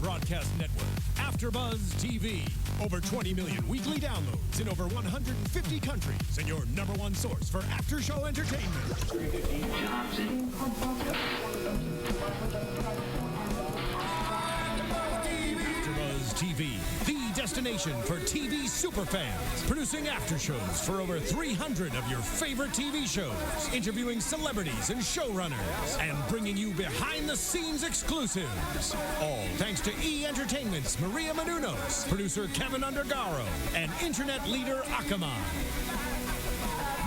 broadcast network, AFTERBUZZ TV. Over 20 million weekly downloads in over 150 countries, and your #1 source for after-show entertainment. AFTERBUZZ TV, the destination for TV superfans, producing aftershows for over 300 of your favorite TV shows, interviewing celebrities and showrunners, and bringing you behind-the-scenes exclusives. All thanks to E! Entertainment's Maria Menounos, producer Kevin Undergaro, and internet leader Akamai.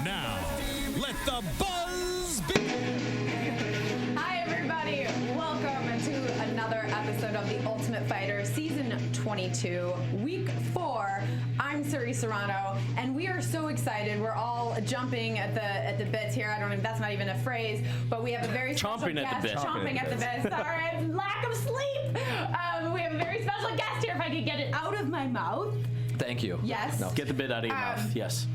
Now, let the buzz begin! Hi, everybody. Welcome to another episode of The Ultimate Fighter, Season 22, Week 4. I'm Suri Serano, and we are so excited. We're all jumping at the bits here. I don't know if that's not even a phrase, but we have a very special Chomping guest. at the bit. Chomping at the bit. Sorry, lack of sleep. We have a very special guest here. If I could get it out of my mouth. Thank you. Yes. No. Get the bit out of your mouth. Yes.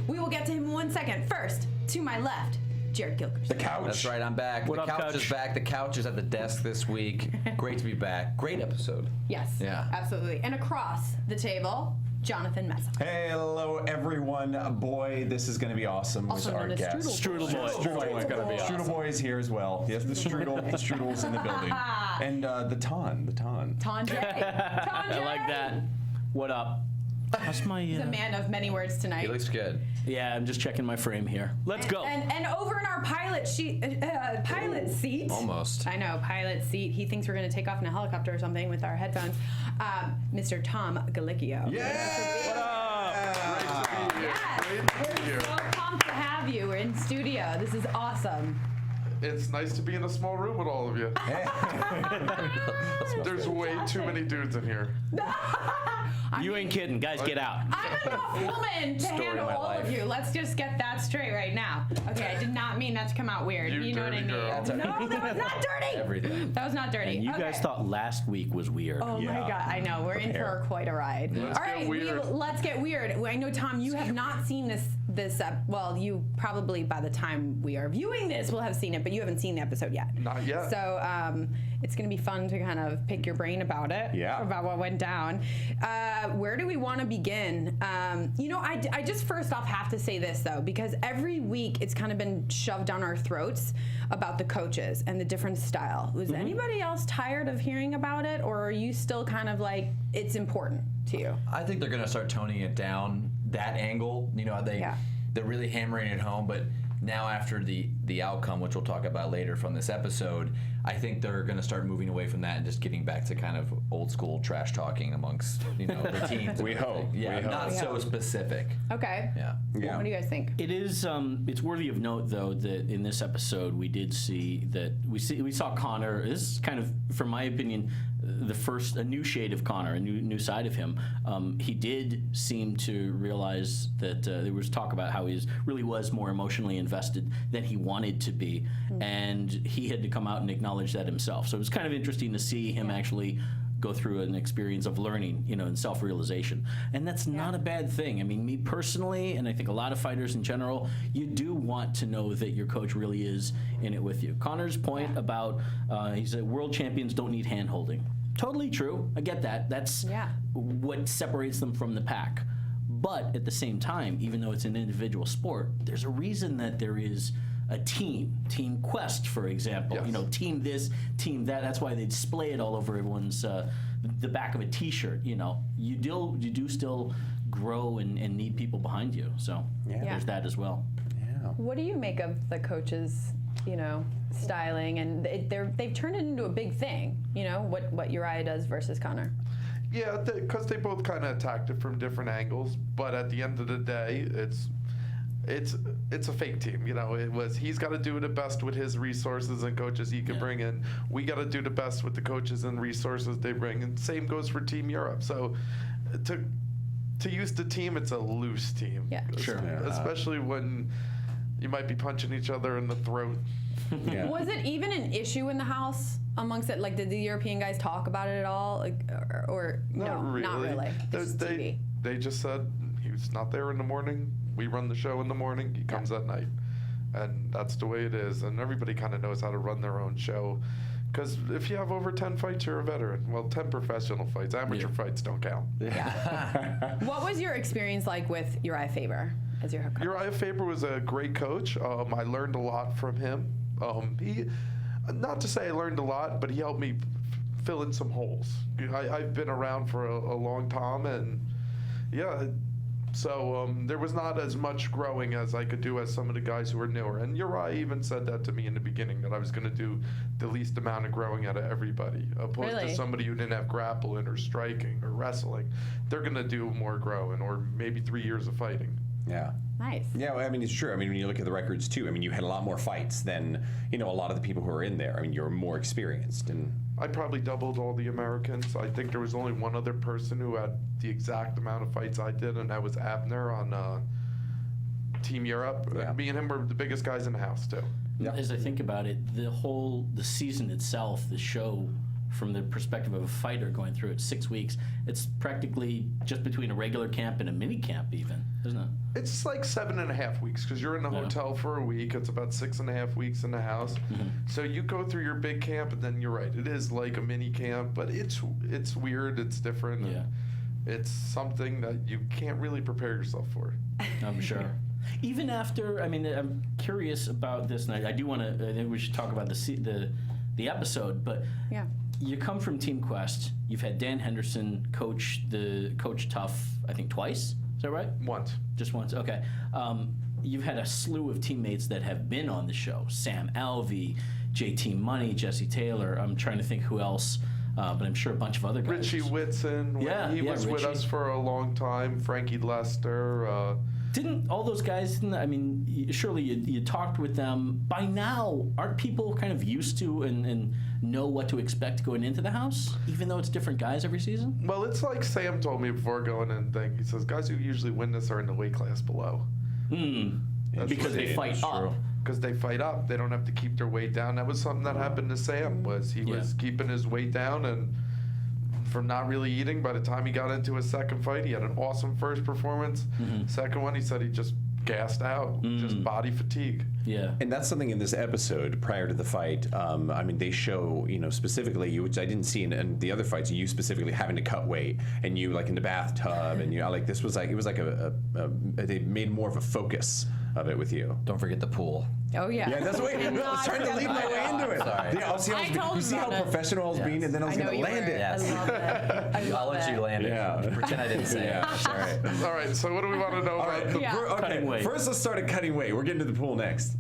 We will get to him in 1 second. First, to my left, Jared Gilkerson. The couch. That's right, I'm back. What the up, couch Couch? is back. The couch is at the desk this week. Great to be back. Great episode. Yes. Yeah. Absolutely. And across the table, Jonathan Meza. Hello, everyone. Boy, this is going to be awesome Also with our known as guest. Strudel boy. Strudel boy. Gonna be awesome. Strudel boy is here as well. Yes, the Strudel's in the building. And the Ton. Tonjay. I like that. What up? How's my? He's a man of many words tonight. He looks good. Yeah, I'm just checking my frame here. Let's go. And over in our pilot seat. Almost. I know, pilot seat. He thinks we're going to take off in a helicopter or something with our headphones. Mr. Tom Gallicchio. Yes. We're so pumped to have you. We're in studio. This is awesome. It's nice to be in a small room with all of you. There's way too many dudes in here. You ain't kidding, guys. Get out. I'm enough woman to Story of handle my all life. of you. Let's just get that straight right now. Okay, I did not mean that to come out weird. You know what I dirty mean? girl. That's No, that was not dirty. Everything. That was not dirty. And you Okay. guys thought last week was weird. Oh my God, I know. We're in for quite a ride. Let's All get right, weird. let's get weird. I know, Tom, you have not seen this. Well, you probably by the time we are viewing this will have seen it, but you haven't seen the episode yet. Not yet. So it's going to be fun to kind of pick your brain about it. Yeah. About what went down. Where do we want to begin? I just first off have to say this though, because every week it's kind of been shoved down our throats about the coaches and the different style. Was anybody else tired of hearing about it, or are you still kind of like it's important to you? I think they're going to start toning it down, that angle. They're really hammering it home, but now after the outcome, which we'll talk about later from this episode, I think they're going to start moving away from that and just getting back to kind of old school trash talking amongst the teams. We hope. Yeah, We hope. not so specific. Okay. Yeah. What do you guys think? It is. It's worthy of note, though, that in this episode we did see that we saw Connor. This is kind of, from my opinion, a new shade of Connor, a new side of him. He did seem to realize that there was talk about how he really was more emotionally invested than he wanted to be, and he had to come out and acknowledge that himself. So it was kind of interesting to see him actually go through an experience of learning, and self-realization. And that's not a bad thing. I mean, me personally, and I think a lot of fighters in general, you do want to know that your coach really is in it with you. Connor's point about, he said, world champions don't need hand-holding. Totally true. I get that. That's what separates them from the pack. But at the same time, even though it's an individual sport, there's a reason that there is a team quest, for example. Yes. Team this, team that. That's why they display it all over everyone's the back of a T-shirt. You do still grow and need people behind you. So there's that as well. Yeah. What do you make of the coaches, styling, and they've turned it into a big thing? What Uriah does versus Connor. Yeah, because they both kind of attacked it from different angles. But at the end of the day, it's a fake team. He's got to do the best with his resources and coaches he can bring in. We got to do the best with the coaches and resources they bring. And same goes for Team Europe. So to use the team, it's a loose team. Yeah. Sure. Especially when you might be punching each other in the throat. Yeah. Was it even an issue in the house amongst it? Like, did the European guys talk about it at all? Or no, not really. It's TV. They just said he's not there in the morning. We run the show in the morning. He comes at night. And that's the way it is. And everybody kind of knows how to run their own show. Because if you have over 10 fights, you're a veteran. Well, 10 professional fights. Amateur fights don't count. What was your experience like with Uriah Faber as your head coach? Uriah Faber was a great coach. I learned a lot from him. Not to say I learned a lot, but he helped me fill in some holes. I've been around for a long time, and so there was not as much growing as I could do as some of the guys who were newer. And Uriah even said that to me in the beginning, that I was going to do the least amount of growing out of everybody, opposed to somebody who didn't have grappling or striking or wrestling. They're going to do more growing, or maybe 3 years of fighting. Yeah. Nice. Yeah, well, I mean, it's true. I mean, when you look at the records too, I mean, you had a lot more fights than, a lot of the people who are in there. I mean, you're more experienced. And I probably doubled all the Americans. I think there was only one other person who had the exact amount of fights I did, and that was Abner on Team Europe. Yeah. Me and him were the biggest guys in the house, too. Yeah. As I think about it, the season itself, the show, from the perspective of a fighter going through it, 6 weeks, it's practically just between a regular camp and a mini camp even, isn't it? It's like 7.5 weeks, because you're in the hotel for a week. It's about 6.5 weeks in the house. So you go through your big camp, and then you're right. It is like a mini camp, but it's weird. It's different. Yeah. It's something that you can't really prepare yourself for. I'm sure. Even after, I mean, I'm curious about this, and I do want to, I think we should talk about the episode, but you come from Team Quest. You've had Dan Henderson coach Tough, I think twice. Is that right? Once. Just once, okay. You've had a slew of teammates that have been on the show. Sam Alvey, JT Money, Jesse Taylor. I'm trying to think who else, but I'm sure a bunch of other guys. Richie Whitson. He was with us for a long time. Frankie Lester. Didn't all those guys, I mean, surely you talked with them. By now, aren't people kind of used to and know what to expect going into the house, even though it's different guys every season? Well, it's like Sam told me before going in thing. He says, guys who usually win this are in the weight class below. Because they fight up. Because they fight up. They don't have to keep their weight down. That was something that happened to Sam, was he was keeping his weight down, and from not really eating, by the time he got into his second fight, he had an awesome first performance. Second one, he said he just gassed out, just body fatigue. Yeah. And that's something in this episode prior to the fight. I mean, they show, specifically you, which I didn't see in the other fights, you specifically having to cut weight, and you like in the bathtub, and like this was like, it was like they made more of a focus of it with you. Don't forget the pool. Oh, yeah. Yeah, that's what I was trying to lead my way into it. Sorry. Yeah, you see how professional I was being, and then I was going to land it. Yes. I love it. I'll let you land it. Yeah. Pretend I didn't say it. All right. All right, so what do we want to know about the Okay, Cutting weight. first let's start at cutting weight. We're getting to the pool next.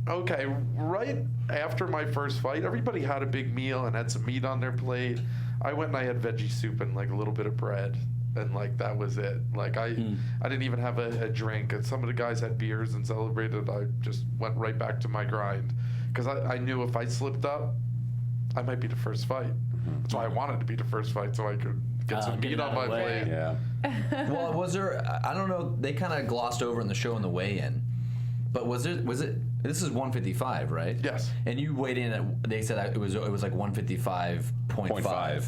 Okay, right after my first fight, everybody had a big meal and had some meat on their plate. I went and I had veggie soup and like a little bit of bread, and like that was it. Like I didn't even have a drink. And some of the guys had beers and celebrated. I just went right back to my grind, because I knew if I slipped up, I might be the first fight. That's why I wanted to be the first fight, so I could get some get meat it on out of my the way. plate. Yeah. Well, was there? I don't know. They kind of glossed over in the show on the weigh-in, but was it? This is 155, right? Yes. And you weighed in at. They said it was like 155.5.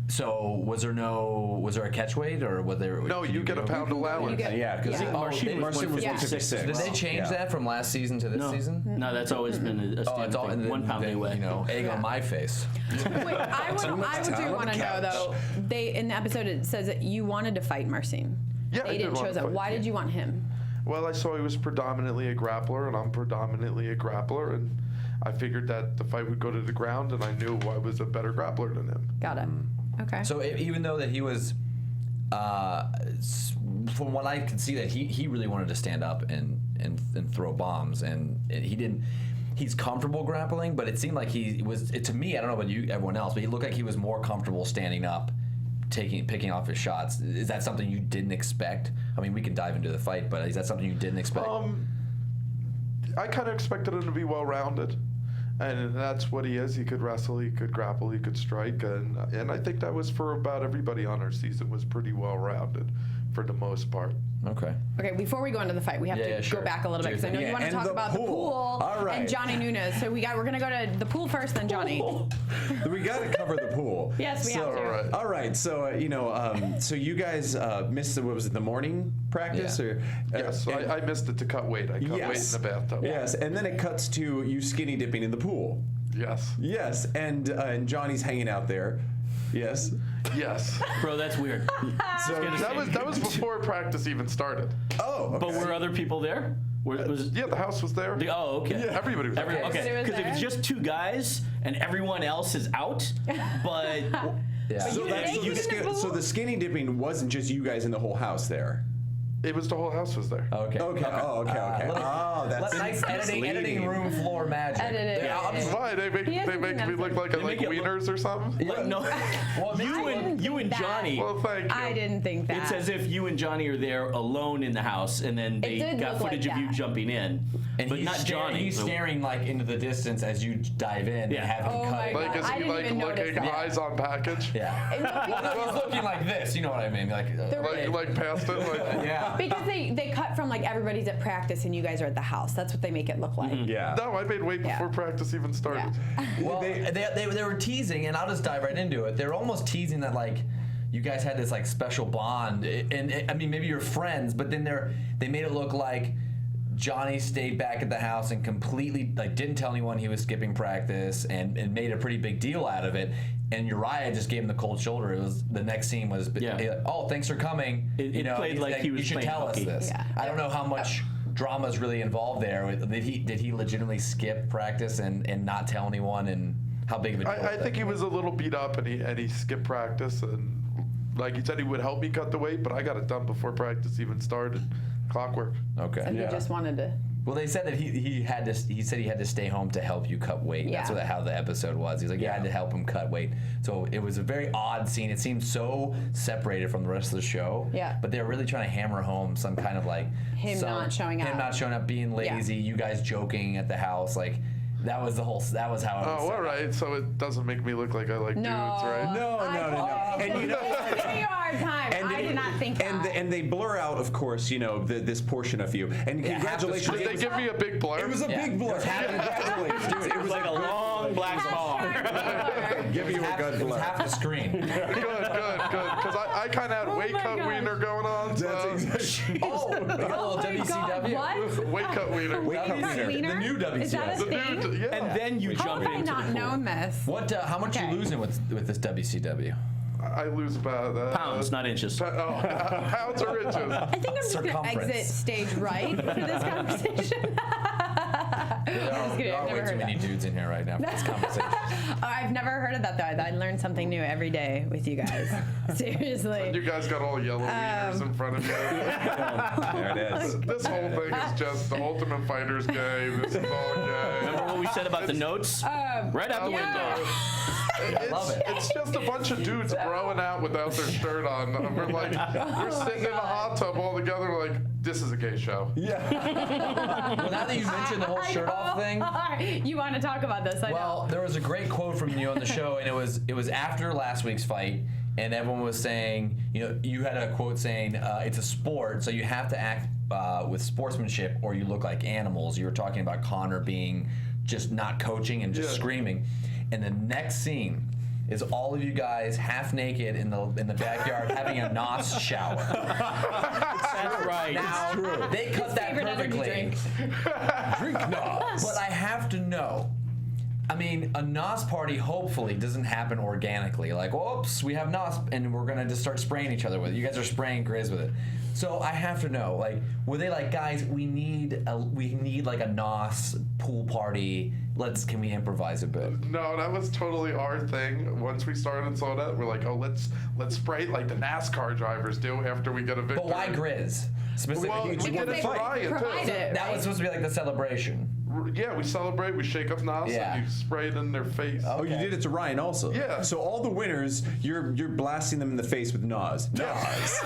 So was there a catch weight, or was there? No, you get a pound allowance. Yeah, because Marcin was Marcin was 156. 156. Did they change that from last season to this season? No, that's always been a standard all thing. 1 pound they weigh. Egg on my face. Wait, I would want to know, though, in the episode it says that you wanted to fight Marcin. Yeah, I They did didn't want choose to it. fight, Why did you want him? Well, I saw he was predominantly a grappler, and I'm predominantly a grappler, and I figured that the fight would go to the ground, and I knew I was a better grappler than him. Got it. Okay. So even though that he was, from what I could see, that he really wanted to stand up and throw bombs, and he didn't. He's comfortable grappling, but it seemed like he was. To me, I don't know about you, everyone else, but he looked like he was more comfortable standing up, picking off his shots. Is that something you didn't expect? I mean, we can dive into the fight, but is that something you didn't expect? I kind of expected him to be well-rounded, and that's what he is. He could wrestle, he could grapple, he could strike, and I think that was for about everybody on our season was pretty well-rounded for the most part. Okay. Okay, before we go into the fight, we have to sure. go back a little bit, because I know you want to talk about the pool All right. and Johnny Nunez. So we're going to go to the pool first, then Johnny. We got to cover the pool. Yes, we have to. All right. So so you guys missed the morning practice, Yeah. or Yes, I missed it to cut weight. I cut weight in the bathtub. Yes, and then it cuts to you skinny dipping in the pool. Yes. Yes, and Johnny's hanging out there. Yes. Yes. Bro, that's weird. So that was before practice even started. Oh, okay. But were other people there? Yeah, the house was there. Oh, okay. Yeah, everybody was there. Okay, was because if there? it's just 2 guys and everyone else is out, but Yeah. So the skinny dipping wasn't just you guys in the whole house there. It was the whole house was there. Okay. Okay. Oh, okay. Oh, that's nice editing room floor magic. Edited. Yeah, I'll just- Why? They make me look like I like make it look- wieners or something? Like, no, Well, you and that. Johnny. Well, thank you. I didn't think that. It's as if you and Johnny are there alone in the house, and then they did got look footage like of you that. jumping in, and but he's not Johnny. He's so- staring like into the distance as you dive in Yeah. and have him Oh cut my it. God. Like, is I he didn't like even notice looking that. eyes on package? Yeah. Well, he's looking like this. You know what I mean? Like. Like past it? Like, Yeah. Because they cut from like everybody's at practice and you guys are at the house. That's what they make it look like. yeah. No, I made wait before practice even started. Yeah. Well, they were teasing, and I'll just dive right into it. They were almost teasing that like you guys had this like special bond, and I mean maybe you're friends, but then they made it look like Johnny stayed back at the house and completely like didn't tell anyone he was skipping practice, and made a pretty big deal out of it. And Uriah just gave him the cold shoulder. It was the next scene was, oh, thanks for coming. It played like he was you should playing tell hooky. us this. Yeah. I don't know how much drama is really involved there. Did he legitimately skip practice and not tell anyone, and how big of a deal? I think he was a little beat up and he skipped practice, and like he said he would help me cut the weight, but I got it done before practice even started. Clockwork. Okay. And he just wanted to. Well, they said that he said he had to stay home to help you cut weight. Yeah. That's how the episode was. He's like, you had to help him cut weight. So it was a very odd scene. It seemed so separated from the rest of the show. Yeah. But they were really trying to hammer home some kind of like Him not showing up. Him not showing up, being lazy. You guys joking at the house, like that was how it was. Oh, set all up. right. So it doesn't make me look like I like No. dudes, right? No. And you know what? Give you a hard time. I did not think that. And they blur out, of course, you know, this portion of you. And congratulations. Did they give me a big blur? It was a big blur. Congratulations, dude. It was like a long black ball. Give you a good It was blur. half the screen. Good. Because I kind of had weight my cut gosh. wiener going on. So That's exactly. Oh, we got a little my God, WCW. what? weight cut wiener. Weight cut wiener. Wiener? The new Is that a WCW. thing? Yeah. And then you How jump have I into not the pool. known this? What? How much Okay. you losing with this WCW? I lose about Pounds, not inches. pounds or inches. I think I'm just going to Circumference. exit stage right for this conversation. just kidding, There I've are way never too heard many that. dudes in here right now for this conversation. Oh, I've never heard of that though. I learn something new every day with you guys. Seriously. You guys got all yellow wieners in front of you. There it is. This whole thing is just the Ultimate Fighter's gay. This is all gay. Remember what we said about the notes? Right out the window. love it. It's just a bunch of dudes growing out without their shirt on. And we're like, we're sitting in a hot tub all together like, this is a gay show. Well, now that you mentioned the whole shirt off thing, You want to talk about this? I well, know. there was a great quote from you on the show, and it was after last week's fight, and everyone was saying, you had a quote saying, it's a sport, so you have to act with sportsmanship, or you look like animals. You were talking about Connor being just not coaching and just screaming, and the next scene is all of you guys half naked in the backyard having a NOS shower. That's right. Now, they cut that Favorite energy perfectly. drink. Drink NOS. But I have to know. I mean, a NOS party hopefully doesn't happen organically. Like, oops, we have NOS, and we're gonna just start spraying each other with it. You guys are spraying Grizz with it. So I have to know, like, were they like, guys, we need like a NOS pool party. Can we improvise a bit? No, that was totally our thing. Once we started soda, we're like, oh, let's spray it like the NASCAR drivers do after we get a victory. But why Grizz? Specifically, Well, we get they it for Ryan, provide too. it. that was supposed to be like the celebration. Yeah, we celebrate, we shake up NOS, Yeah. and you spray it in their face. Oh, you did it to Ryan also. Yeah. So all the winners, you're blasting them in the face with Nas. Nas.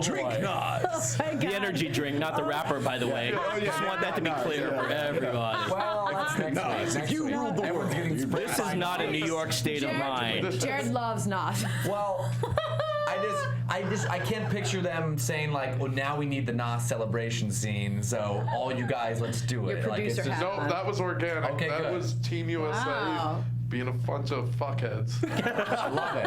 Drink Nas. The energy drink, not the rapper, by the way. Just want that to be clear for everybody. Well, that's next week. If you ruled the world, This is not a New York state of mind. Jared loves NOS. Well, I can't picture them saying like, oh, now we need the NOS celebration scene, so all you guys, let's do it. Your Like, it's producer just- has- No, that was organic. Okay, that good. was Team USA. Wow. being a bunch of fuckheads. I love it.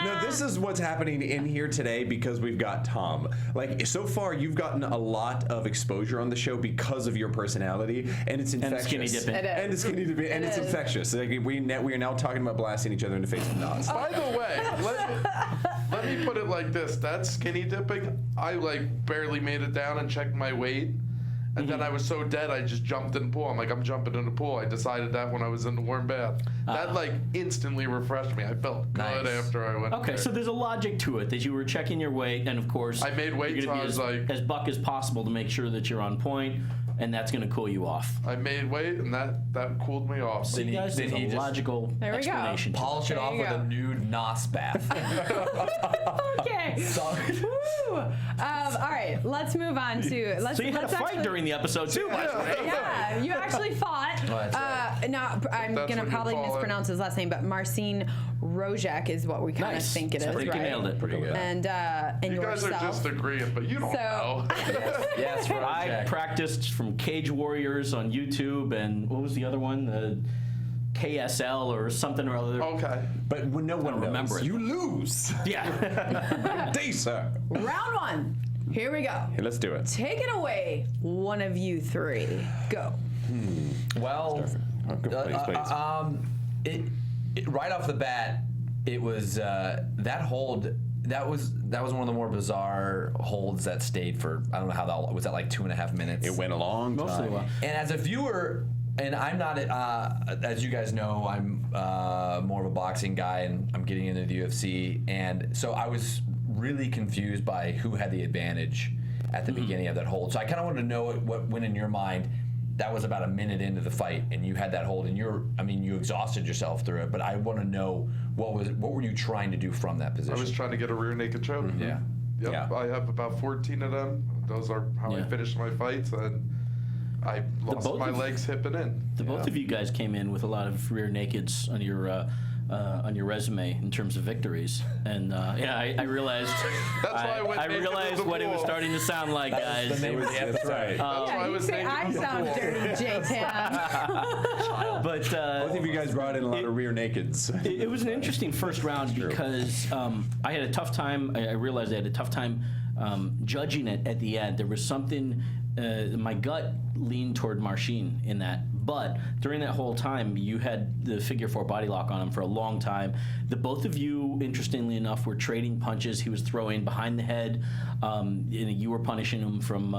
No, this is what's happening in here today because we've got Tom. Like, so far, you've gotten a lot of exposure on the show because of your personality, and it's infectious. And skinny dipping. It is. And it's skinny dipping, and it's infectious. Like, we are now talking about blasting each other in the face with knots. By the way, let me put it like this. That skinny dipping, I like barely made it down and checked my weight. And then I was so dead, I just jumped in the pool. I'm like, I'm jumping in the pool. I decided that when I was in the warm bath. That like instantly refreshed me. I felt good after I went Okay, there. so there's a logic to it that you were checking your weight, and of course, I made weight, you're so gonna I be was like- as buck as possible to make sure that you're on point, and that's going to cool you off. I made weight, and that cooled me off. See, guys, then there's he a just logical There we go. explanation. to it. Polish it There off you with go. a nude nos bath. Okay. Sorry. Woo. All right, let's move on to. So you had a fight during the episode too, by the way. Yeah, you actually fought. Oh, that's right. Now, I'm That's gonna what you probably call it. mispronounce his last name, but Marcin Rojek is what we kind of Nice. think it is, I think right? you nailed it. Pretty good. And You guys yourself. are just agreeing, but you don't know. Yes, I Rojak. practiced from Cage Warriors on YouTube, and what was the other one? The KSL or something or other. Okay. But when no one knows, remember it. you lose. Yeah. Day, sir. Round one. Here we go. Hey, let's do it. Take it away, one of you three. Go. Well, Please. right off the bat, it was that hold. That was one of the more bizarre holds that stayed for, I don't know how that was, that like 2.5 minutes. It went a long time. Mostly well. And as a viewer, and I'm not, as you guys know, I'm more of a boxing guy, and I'm getting into the UFC, and so I was really confused by who had the advantage at the beginning of that hold. So I kind of wanted to know what went in your mind. That was about a minute into the fight, and you had that hold, and you exhausted yourself through it. But I want to know what were you trying to do from that position? I was trying to get a rear naked choke. Yeah. Yep. Yeah. I have about 14 of them. Those are how I Yeah. finish my fights, and I lost both my of- legs hipping in. The both of you guys came in with a lot of rear nakeds on your resume in terms of victories, and I realized That's why I went I naked realized in the what it was pool. starting to sound like, guys. the name of the That's episode. right. That's why I you was say naked I in the sound pool. dirty, J-Tam. But Both of you guys brought in a lot of rear nakeds. it was an interesting first round because I had a tough time. I realized I had a tough time judging it at the end. There was something. My gut leaned toward Marcin in that, but during that whole time, you had the figure 4 body lock on him for a long time. The both of you, interestingly enough, were trading punches. He was throwing behind the head. You were punishing him from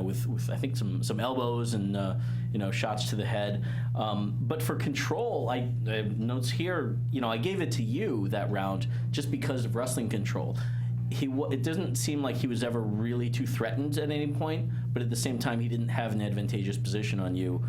with I think some elbows and shots to the head. But for control, I have notes here. I gave it to you that round just because of wrestling control. It doesn't seem like he was ever really too threatened at any point, but at the same time, he didn't have an advantageous position on you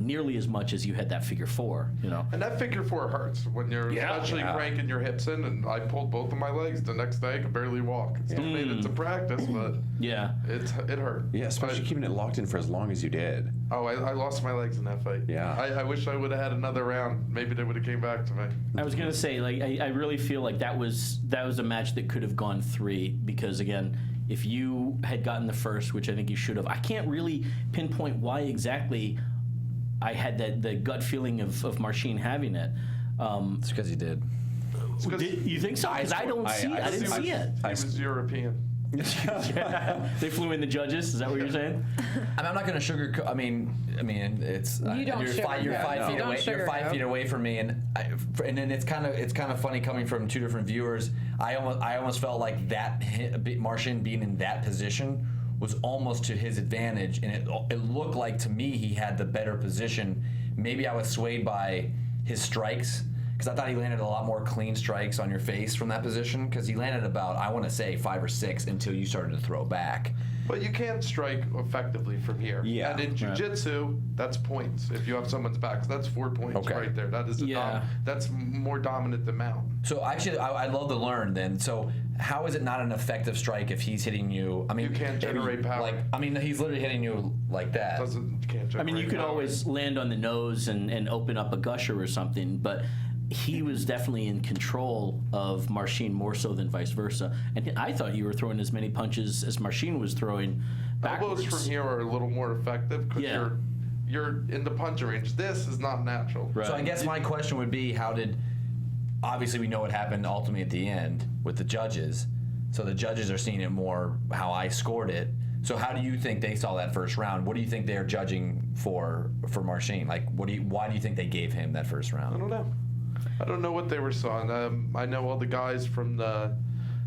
nearly as much as you had that figure 4. And that figure 4 hurts when you're especially cranking your hips in. And I pulled both of my legs. The next day, I could barely walk. Still made it to practice, but Yeah. it hurt. Yeah, especially keeping it locked in for as long as you did. Oh, I lost my legs in that fight. Yeah. I wish I would have had another round. Maybe they would have came back to me. I was gonna say, I really feel like that was a match that could have gone 3 because again, if you had gotten the first, which I think you should have, I can't really pinpoint why exactly I had the gut feeling of Marcin having it. It's because he did. You think so? Because I don't see it. I didn't see it. He was European. They flew in the judges. Is that what you're saying? I'm not going to sugarcoat. I mean, it's You don't you're 5 sugarcoat. feet Don't away. You're 5 sugarcoat. feet away from me, and then it's kind of funny coming from 2 different viewers. I almost felt like that Marcin being in that position was almost to his advantage, and it looked like to me he had the better position. Maybe I was swayed by his strikes, because I thought he landed a lot more clean strikes on your face from that position, because he landed about, I want to say, 5 or 6 until you started to throw back. But you can't strike effectively from here. Yeah. And in jiu-jitsu, that's points. If you have someone's back, so that's 4 points Okay. right there. That is that's more dominant than mount. So actually, I'd love to learn then. So how is it not an effective strike if he's hitting you? I mean, You can't generate power. He's literally hitting you like that. Can't generate I mean, you could power. always land on the nose and open up a gusher or something, but he was definitely in control of Marcin more so than vice versa. And I thought you were throwing as many punches as Marcin was throwing backwards. Elbows from here are a little more effective because you're in the punching range. This is not natural. Right. So I guess my question would be, obviously we know what happened ultimately at the end with the judges. So the judges are seeing it more how I scored it. So how do you think they saw that first round? What do you think they're judging for Marcin? Like, why do you think they gave him that first round? I don't know. I don't know what they were sawing. I know all the guys from the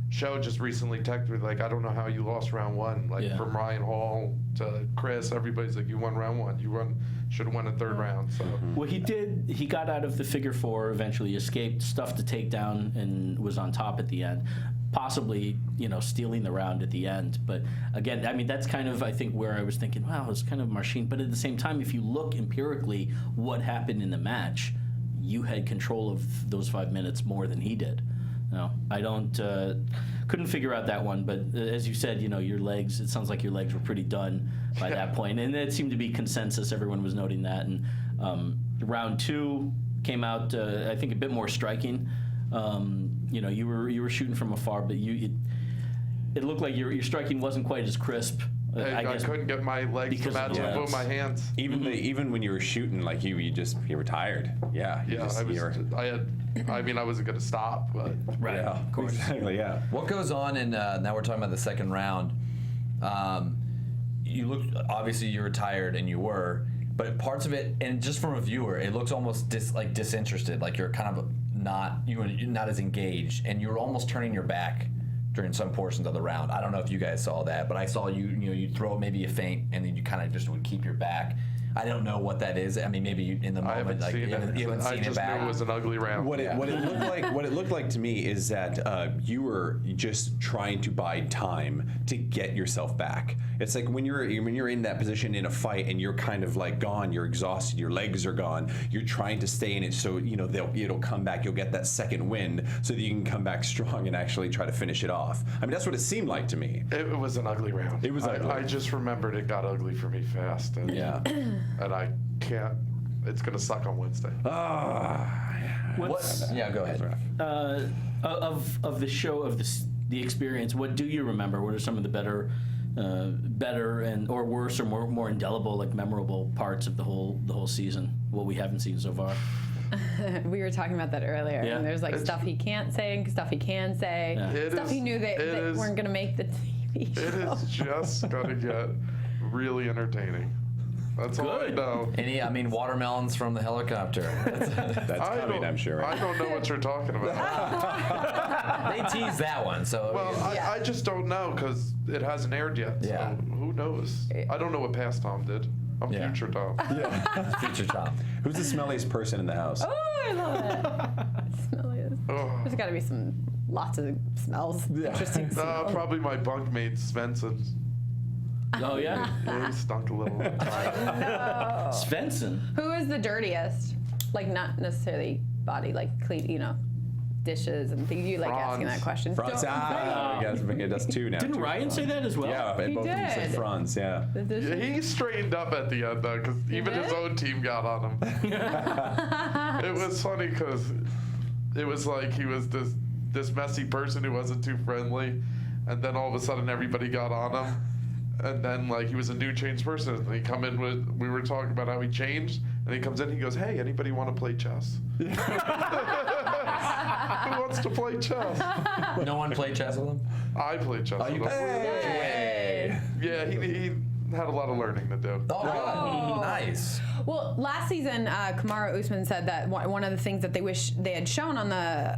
show just recently texted me, like, I don't know how you lost round one. Like, from Ryan Hall to Chris, everybody's like, you won round one. You should have won a third round. So. Well, he did. He got out of the figure four, eventually escaped, stuffed the takedown, and was on top at the end. Possibly, stealing the round at the end. But again, I mean, that's kind of, I think, where I was thinking, wow, it's kind of Marcin. But at the same time, if you look empirically what happened in the match, you had control of those 5 minutes more than he did. I couldn't figure out that one. But as you said, your legs, it sounds like your legs were pretty done by that point. And it seemed to be consensus. Everyone was noting that. And round two came out, I think, a bit more striking. You were shooting from afar, but it looked like your striking wasn't quite as crisp. I guess couldn't get my legs to match up with my hands. Even when you were shooting, like you were tired. Yeah. I wasn't gonna stop, but right. Yeah, Of course. Exactly. Yeah. What goes on in now we're talking about the second round. You looked, obviously you were tired, and you were, but parts of it, and just from a viewer, it looks almost disinterested, like you're kind of you're not as engaged, and you're almost turning your back during some portions of the round. I don't know if you guys saw that, but I saw you'd throw maybe a feint, and then you kind of just would keep your back. I don't know what that is. I mean, maybe in the moment, I haven't like seen you haven't seen I it just back. knew it was an ugly round. What it looked like to me is that you were just trying to bide time to get yourself back. It's like when you're in that position in a fight and you're kind of like gone, you're exhausted, your legs are gone. You're trying to stay in it so it'll come back. You'll get that second wind so that you can come back strong and actually try to finish it off. I mean, that's what it seemed like to me. It was an ugly round. It was ugly. I just remembered it got ugly for me fast. And, and I can't. It's gonna suck on Wednesday. Yeah, go ahead. Of the show, of the experience, what do you remember? What are some of the better and or worse or more indelible, like memorable parts of the whole season? What we haven't seen so far. We were talking about that earlier. Yeah. And there's like stuff he can't say and stuff he can say. Yeah. Stuff he knew that weren't gonna make the TV show. It is just gonna get really entertaining. That's all I know. Watermelons from the helicopter. That's coming, I'm sure. I don't know what you're talking about. They teased that one, so. Well, I just don't know because it hasn't aired yet. Yeah. So who knows? I don't know what past Tom did. I'm future Tom. Future Tom. Who's the smelliest person in the house? Oh, I love it. Smelliest. Oh. There's got to be lots of smells. Interesting smells. Probably my bunkmate Svensson. Oh yeah. Yeah, he stunk a little. No. Svensson. Who is the dirtiest? Like not necessarily body, like clean, dishes and things. You like asking that question. Franz. I guess that's two now. Didn't Ryan say that as well? Yeah, but He both of them said did. Franz. Yeah. Yeah, he straightened up at the end though, because even his own team got on him. It was funny because it was like he was this messy person who wasn't too friendly, and then all of a sudden everybody got on him. And then, like, he was a new changed person. And we were talking about how he changed. And he comes in, he goes, hey, anybody want to play chess? Who wants to play chess? No one played chess with him? I played chess with him. Hey. Yeah, he had a lot of learning to do. Oh, nice. Well, last season, Kamaru Usman said that one of the things that they wish they had shown on the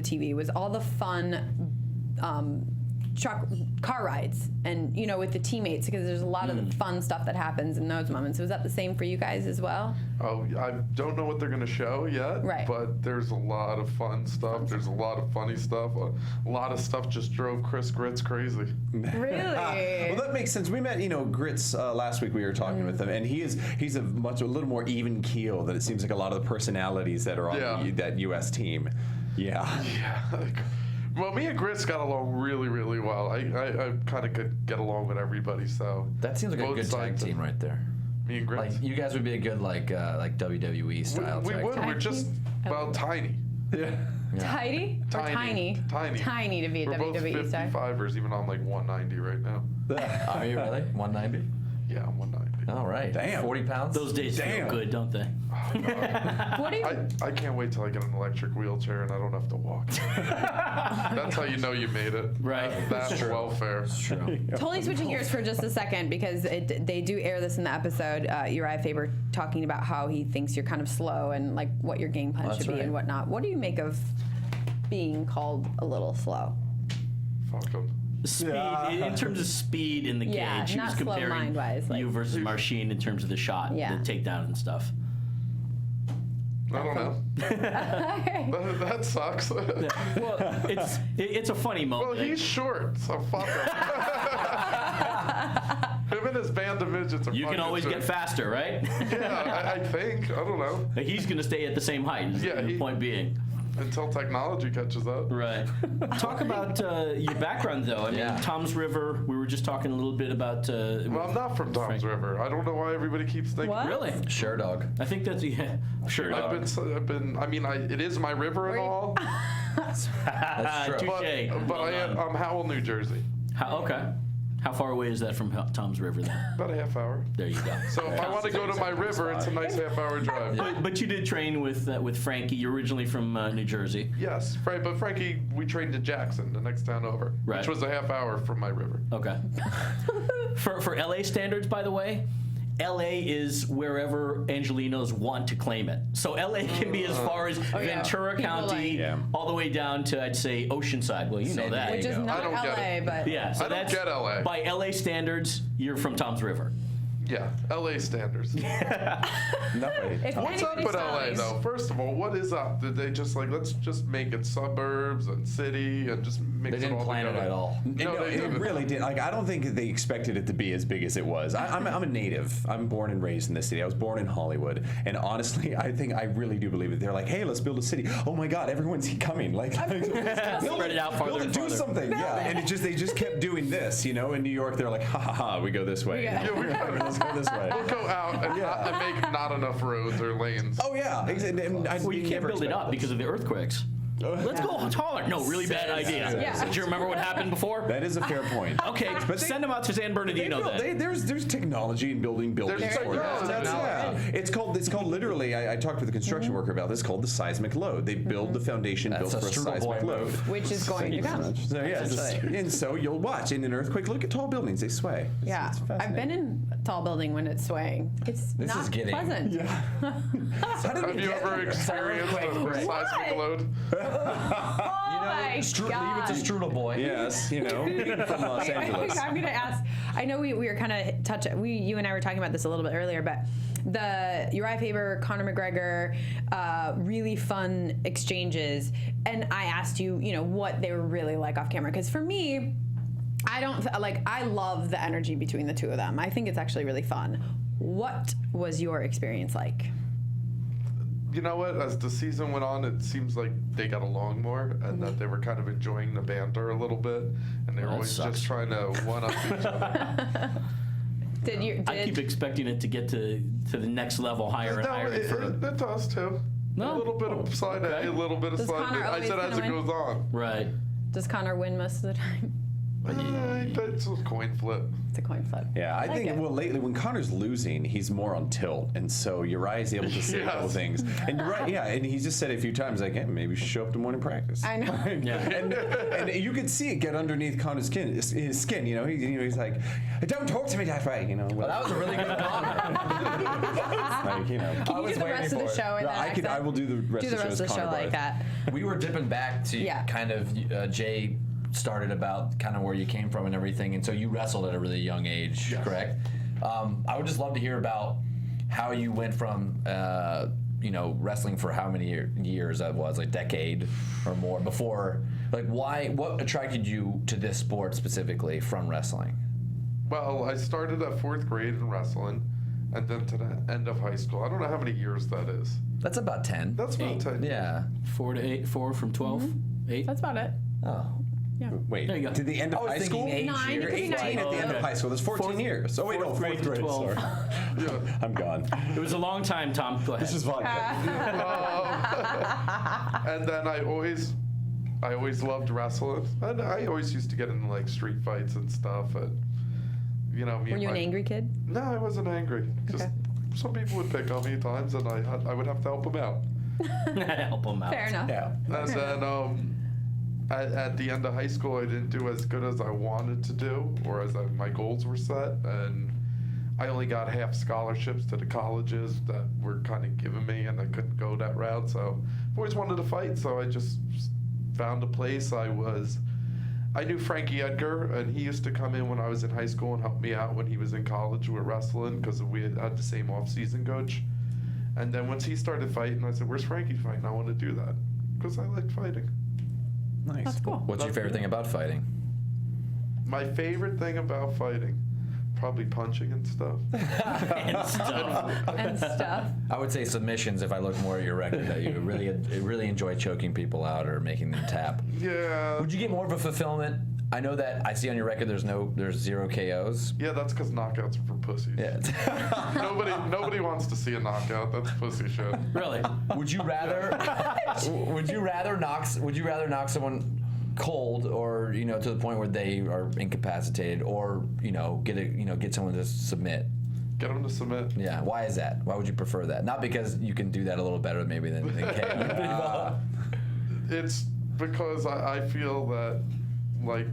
TV was all the fun car rides and with the teammates, because there's a lot of the fun stuff that happens in those moments. Was that the same for you guys as well? Oh, I don't know what they're going to show yet, right. But there's a lot of fun stuff. There's a lot of funny stuff. A lot of stuff just drove Chris Grits crazy. Really? Well, that makes sense. We met, Grits last week. We were talking with him, and he's a little more even keel than it seems like a lot of the personalities that are on that U.S. team. Yeah. Yeah. Well, me and Grits got along really, really well. I kind of could get along with everybody, so. That seems like a good tag team right there. Me and Grits. Like, you guys would be a good, like WWE style we tag would. team. We're just, tiny. Yeah. Tidy? Or tiny? Tiny to be a We're WWE both star. 55ers, even though I'm like 190 right now. Are you really? 190? Yeah, I'm 190. All right. Damn. 40 pounds? Those days feel good, don't they? What do you? I can't wait till I get an electric wheelchair and I don't have to walk. That's how you know you made it. Right. That's welfare. Totally switching gears for just a second because they do air this in the episode. Uriah Faber talking about how he thinks you're kind of slow and like what your game plan should be and whatnot. What do you make of being called a little slow? Fuck him. Speed, in terms of speed in the cage, he not was slow comparing mind-wise, like- you versus Marcin in terms of the shot, Yeah. the takedown and stuff. I don't know. that sucks. Well, it's a funny moment. Well, he's short, so fuck him. Him and his band of midgets are You can fucking always shit. get faster, right? Yeah, I think. I don't know. He's going to stay at the same height, is the point being. Until technology catches up. Right. Talk about your background, though. I mean, Tom's River, we were just talking a little bit about... Well, I'm not from Tom's River. I don't know why everybody keeps thinking. What? Really? Sure, dog. I think that's... Yeah, sure. I've been. I mean, it is my river and all. That's true. Touche. But I'm Howell, New Jersey. Okay. How far away is that from Tom's River, then? About a half hour. There you go. So if I want to go to my river, it's a nice half-hour drive. But you did train with Frankie. You're originally from New Jersey. Yes, but Frankie, we trained in Jackson, the next town over, Right. which was a half hour from my river. Okay. For LA standards, by the way, LA is wherever Angelinos want to claim it. So LA can be as far as Ventura People County, all the way down to, I'd say, Oceanside. Well, you know that. Which is not I don't get LA, it. but Yeah, so I don't that's get LA. By LA standards, you're from Tom's River. Yeah, LA standards. if What's up anybody's with LA following- though? First of all, what is up? Did they just let's just make it suburbs and city and just mix They it all didn't plan it together? at all. No, they it didn't. really did. Like, I don't think they expected it to be as big as it was. I'm a native. I'm born and raised in this city. I was born in Hollywood, and honestly, I really do believe it. They're like, hey, let's build a city. Oh my God, everyone's coming. Like, Spread it out farther build and it, do farther. something. Yeah, and they just kept doing this. You know, in New York, they're like, ha ha ha, we go this way. Yeah. Yeah, we gotta Let's go this way. We'll go out and make not enough roads or lanes. Oh yeah, Well, you can't build it up because of the earthquakes. Let's go taller. No, really bad idea. Yeah. Do you remember what happened before? That is a fair point. Okay, But send them out to San Bernardino then. There's technology in building buildings There's for that. technology. It's called literally. I talked with a construction worker about this. It's called the seismic load. They build the foundation That's built a for a strudel seismic boy load. move. which is going to come. So yeah, and so you'll watch in an earthquake. Look at tall buildings; they sway. Yeah, It's I've been fascinating. in a tall building when it's swaying. It's This not is getting- pleasant. How did Have we you get ever here? experienced a seismic load? Oh my Leave it God. to Strudel Boy. Yes, you know, being from Los Angeles. I'm gonna ask. I know we were kind of you and I were talking about this a little bit earlier, but the Uriah Faber, Conor McGregor, really fun exchanges, and I asked you, what they were really like off camera, because for me, I love the energy between the two of them. I think it's actually really fun. What was your experience like? You know what? As the season went on, it seems like they got along more, and that they were kind of enjoying the banter a little bit, and they were Well, that always sucks. just trying to one up each other. I keep expecting it to get to the next level, higher and higher. It does too. No? A little bit of side A, a little bit of Does side B. Conor I always said as it kinda win? goes on. Right. Does Conor win most of the time? It's a coin flip. It's a coin flip. Yeah, I think, it. well, lately when Connor's losing, he's more on tilt, and so Uriah's able to say Yes. little things. And and he just said a few times, like, hey, maybe we should show up to morning practice. I know. Yeah. and you could see it get underneath Connor's skin. His skin, he's like, don't talk to me that way, Well, that was a really good Connor. like, Can you do the rest of the show in that accent? I will do the rest Do of the the show rest as of the show Connor like Barth. that. We were dipping back to kind of Jay started about kind of where you came from and everything, and so you wrestled at a really young age, correct? I would just love to hear about how you went from wrestling for how many years that was, like decade or more before, like what attracted you to this sport specifically from wrestling? Well, I started at 4th grade in wrestling, and then to the end of high school. I don't know how many years that is. That's about 10. That's about 10. Yeah. 4 to 8, 4 from 12, 8. That's about it. Oh. Wait, There you go. to the end of I was high thinking school? 8 9, years. it could be 18 at the end of high school. That's 14 years. Oh, wait, no, Fourth grade fourth to grade. 12. Sorry. I'm gone. It was a long time, Tom. Go ahead. This is vodka. And then I always loved wrestling, and I always used to get into like street fights and stuff. And you know, Were you an angry kid? No, I wasn't angry. Just some people would pick on me at times, and I would have to help them out. Help them out. Fair enough. Yeah. And then at the end of high school, I didn't do as good as I wanted to do, or as my goals were set, and I only got half scholarships to the colleges that were kind of given me, and I couldn't go that route. So I've always wanted to fight, so I just found a place. I knew Frankie Edgar, and he used to come in when I was in high school and help me out when he was in college with wrestling, because we had the same off-season coach. And then once he started fighting, I said, "Where's Frankie fighting? I want to do that," because I like fighting. Nice. That's cool. What's your favorite thing about fighting? My favorite thing about fighting, probably punching and stuff. And stuff. And stuff. I would say submissions. If I look more at your record, that you really enjoy choking people out or making them tap. Yeah. Would you get more of a fulfillment? I know that I see on your record there's 0 KOs. Yeah, that's because knockouts are for pussies. Yeah. Nobody wants to see a knockout. That's pussy shit. Really? Would you rather knock someone cold, or to the point where they are incapacitated, or get someone to submit? Get them to submit. Yeah. Why is that? Why would you prefer that? Not because you can do that a little better maybe than KO. It's because I feel that like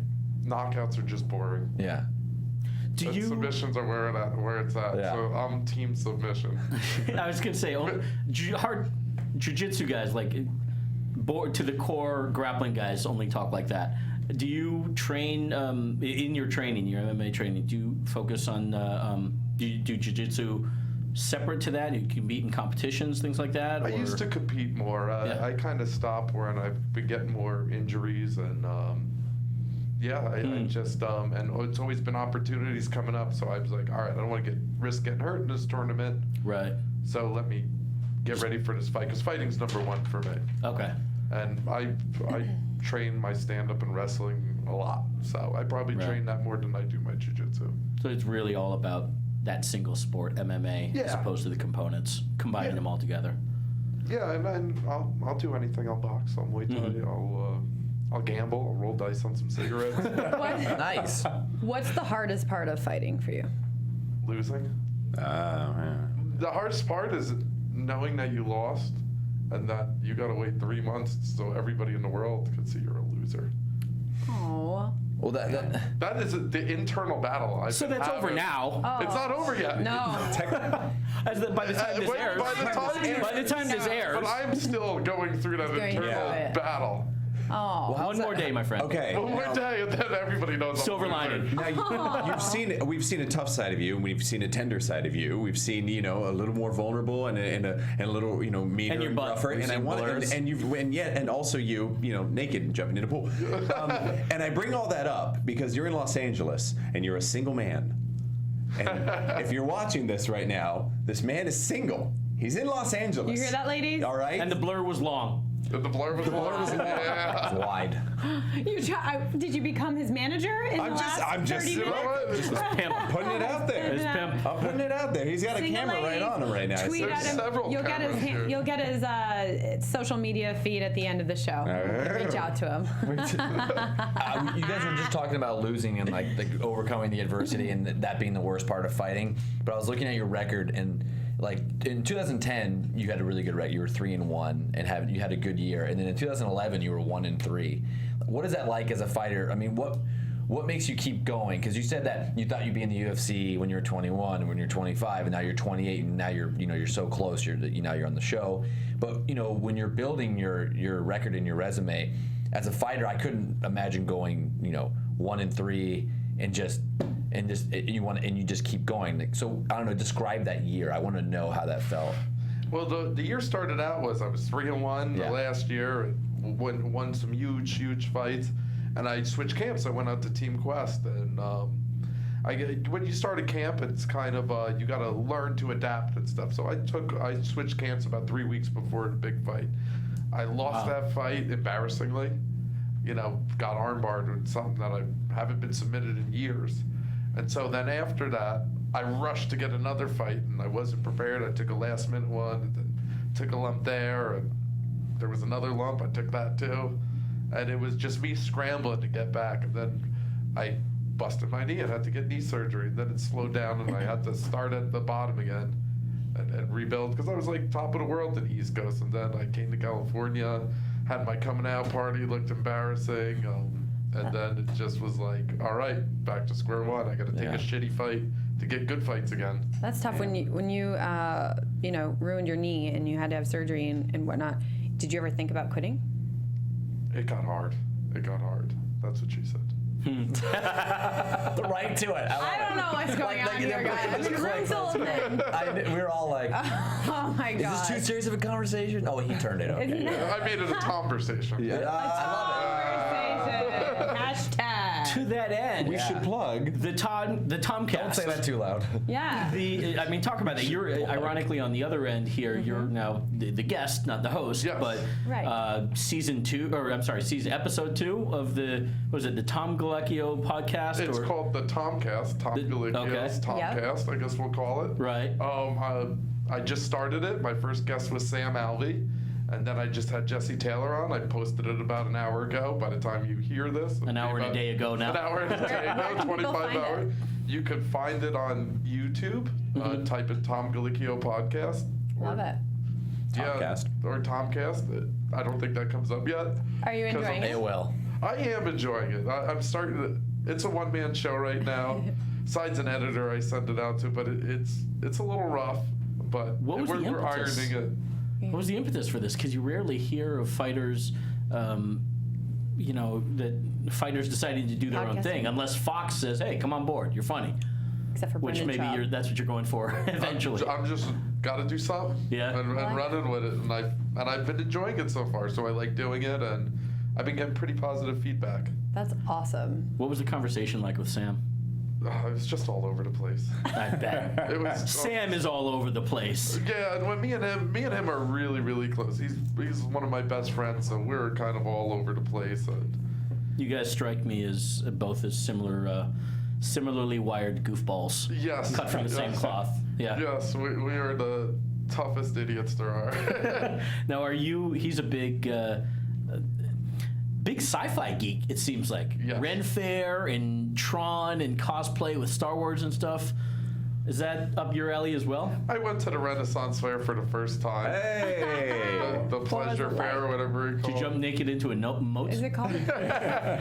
knockouts are just boring. Yeah. Do And you? submissions are where it's at. Yeah. So I'm team submission. I was gonna say, hard jiu-jitsu guys, like to the core grappling guys, only talk like that. Do you train in your training, your MMA training? Do you focus on do you do jiu-jitsu separate to that? You compete in competitions, things like that. I used to compete more. Yeah. I kind of stopped when I've been getting more injuries, and I just and it's always been opportunities coming up. So I was like, all right, I don't want to risk getting hurt in this tournament. Right. So let me get ready for this fight, because fighting's number one for me. Okay. And I train my stand-up and wrestling a lot, so I probably train that more than I do my jiu-jitsu. So it's really all about that single sport MMA as Yeah. opposed to the components, combining them all together. Yeah, and I'll do anything. I'll box, I'll Muay Thai, I'll gamble, I'll roll dice on some cigarettes. Nice. What's the hardest part of fighting for you? Losing. Man. The hardest part is knowing that you lost, and that you got to wait 3 months so everybody in the world could see you're a loser. Oh. Well, That is the internal battle. So that's over now. It's not over yet. No. By the time this airs. By the time this airs. But I'm still going through that Going through internal it. battle. Oh. One more day, my friend. Okay. One more day, and then everybody knows. I'm Silver a loser. lining. Now we've seen a tough side of you, and we've seen a tender side of you. We've seen a little more vulnerable and a little meaner And your butt. rougher. We've And I seen want blurs. and also you naked and jumping in a pool. And I bring all that up because you're in Los Angeles and you're a single man. And if you're watching this right now, this man is single. He's in Los Angeles. You hear that, ladies? All right. And the blur was long. The blur was yeah. wide. Did you become his manager in I'm the just- last I'm just- 30 you know minutes? This was pimp. putting it out there. It's pimp. I'm putting it out there. He's got a Single camera right ladies, on him right now. Tweet There's at him. several You'll get his cameras here. you'll get his social media feed at the end of the show. Reach out to him. You guys were just talking about losing and like overcoming the adversity and that being the worst part of fighting. But I was looking at your record, and like in 2010 you had a really good record. You were 3-1 and you had a good year. And then in 2011 you were 1-3. What is that like as a fighter? I mean, what makes you keep going? Because you said that you thought you'd be in the UFC when you were 21 and when you're 25, and now you're 28, and now you're so close. Now you're on the show. But when you're building your record and your resume as a fighter, I couldn't imagine going 1-3 and you just keep going. So I don't know. Describe that year. I want to know how that felt. Well, the year started out I was 3-1 Yeah. the last year, won some huge fights, and I switched camps. I went out to Team Quest, and when you start a camp, it's kind of you got to learn to adapt and stuff. So I switched camps about 3 weeks before the big fight. I lost that fight embarrassingly. Got armbarred with something that I haven't been submitted in years. And so then after that, I rushed to get another fight, and I wasn't prepared. I took a last-minute one, and then took a lump there, and there was another lump. I took that too. And it was just me scrambling to get back. And then I busted my knee and had to get knee surgery. Then it slowed down and I had to start at the bottom again and rebuild because I was like top of the world in the East Coast. And then I came to California, had my coming out party, looked embarrassing. And then it just was like, all right, back to square one. I got to take a shitty fight to get good fights again. That's tough when you ruined your knee and you had to have surgery and whatnot. Did you ever think about quitting? It got hard. That's what she said. Right to it. I don't know what's going on here, guys. I mean, room's open. We were all like, Oh my is god. this too serious of a conversation? Oh, he turned it okay. I made it a conversation. I love Conversation. Hashtag. To that end, We should plug. the Tomcast. Don't say that too loud. Yeah. Talk about that. You're ironically on the other end here. You're now the guest, not the host. Yes. But Right. season 2, or I'm sorry, episode 2 of the Tom Gallicchio podcast? It's called the Tomcast. Tom Gallicchio's Tomcast, I guess we'll call it. Right. I just started it. My first guest was Sam Alvey. And then I just had Jesse Taylor on. I posted it about an hour ago. By the time you hear this, An hour and a day ago now. An hour and a day Where ago, can people 25 find hours. it? You can find it on YouTube. Type in Tom Gallicchio podcast. Love it. Tomcast. Or Tomcast. I don't think that comes up yet. Are you enjoying it? It will. I am enjoying it. I'm starting to. It's a one-man show right now. Besides an editor, I send it out to, but it's a little rough. But What was the we're impetus? ironing it. What was the impetus for this? Because you rarely hear of fighters, that fighters deciding to do their own Podcasting. thing, unless Fox says, "Hey, come on board, you're funny." Except for Which Brendan maybe Schaub. that's what you're going for eventually. I'm just got to do something. Yeah. And I like running with it, and I've been enjoying it so far. So I like doing it, and I've been getting pretty positive feedback. That's awesome. What was the conversation like with Sam? It was just all over the place. I bet. It was Sam is all over the place. Yeah, and when me and him are really, really close. He's one of my best friends, so we're kind of all over the place. And You guys strike me as both as similarly wired goofballs. yes, Cut from the same yes. cloth. Yeah. Yes, we are the toughest idiots there are. Now, he's a big sci-fi geek, it seems like. Yes. Ren Fair and Tron and cosplay with Star Wars and stuff. Is that up your alley as well? I went to the Renaissance Fair for the first time. Hey. The Pleasure was it Fair, like? whatever you Did call you jump naked into a moat? Is it called? It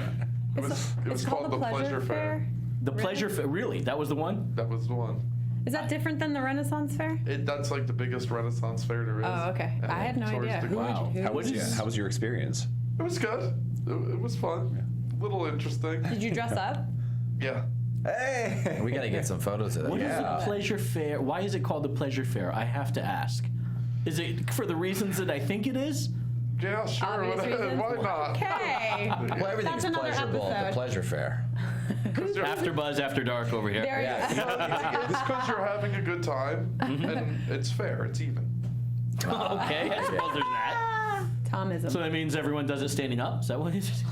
was called the Pleasure Fair. The Pleasure Fair? Really? That was the one? That was the one. Is that different than the Renaissance Fair? That's like the biggest Renaissance fair there is. Oh, okay. And I had no idea. touristic. Wow. How was your experience? It was good. It was fun. A little interesting. Did you dress up? Yeah. Hey. We got to get some photos of that. What is the Pleasure Fair? Why is it called the Pleasure Fair? I have to ask. Is it for the reasons that I think it is? Yeah, sure. Obvious reasons. Why not? Okay. Well, everything's That's another pleasurable at the episode. Pleasure Fair. AfterBuzz After Dark over here. There you go. It's because you're having a good time, and it's fair. It's even. Okay, I suppose there's that. Thomism. So that means everyone does it standing up? Is that what it is?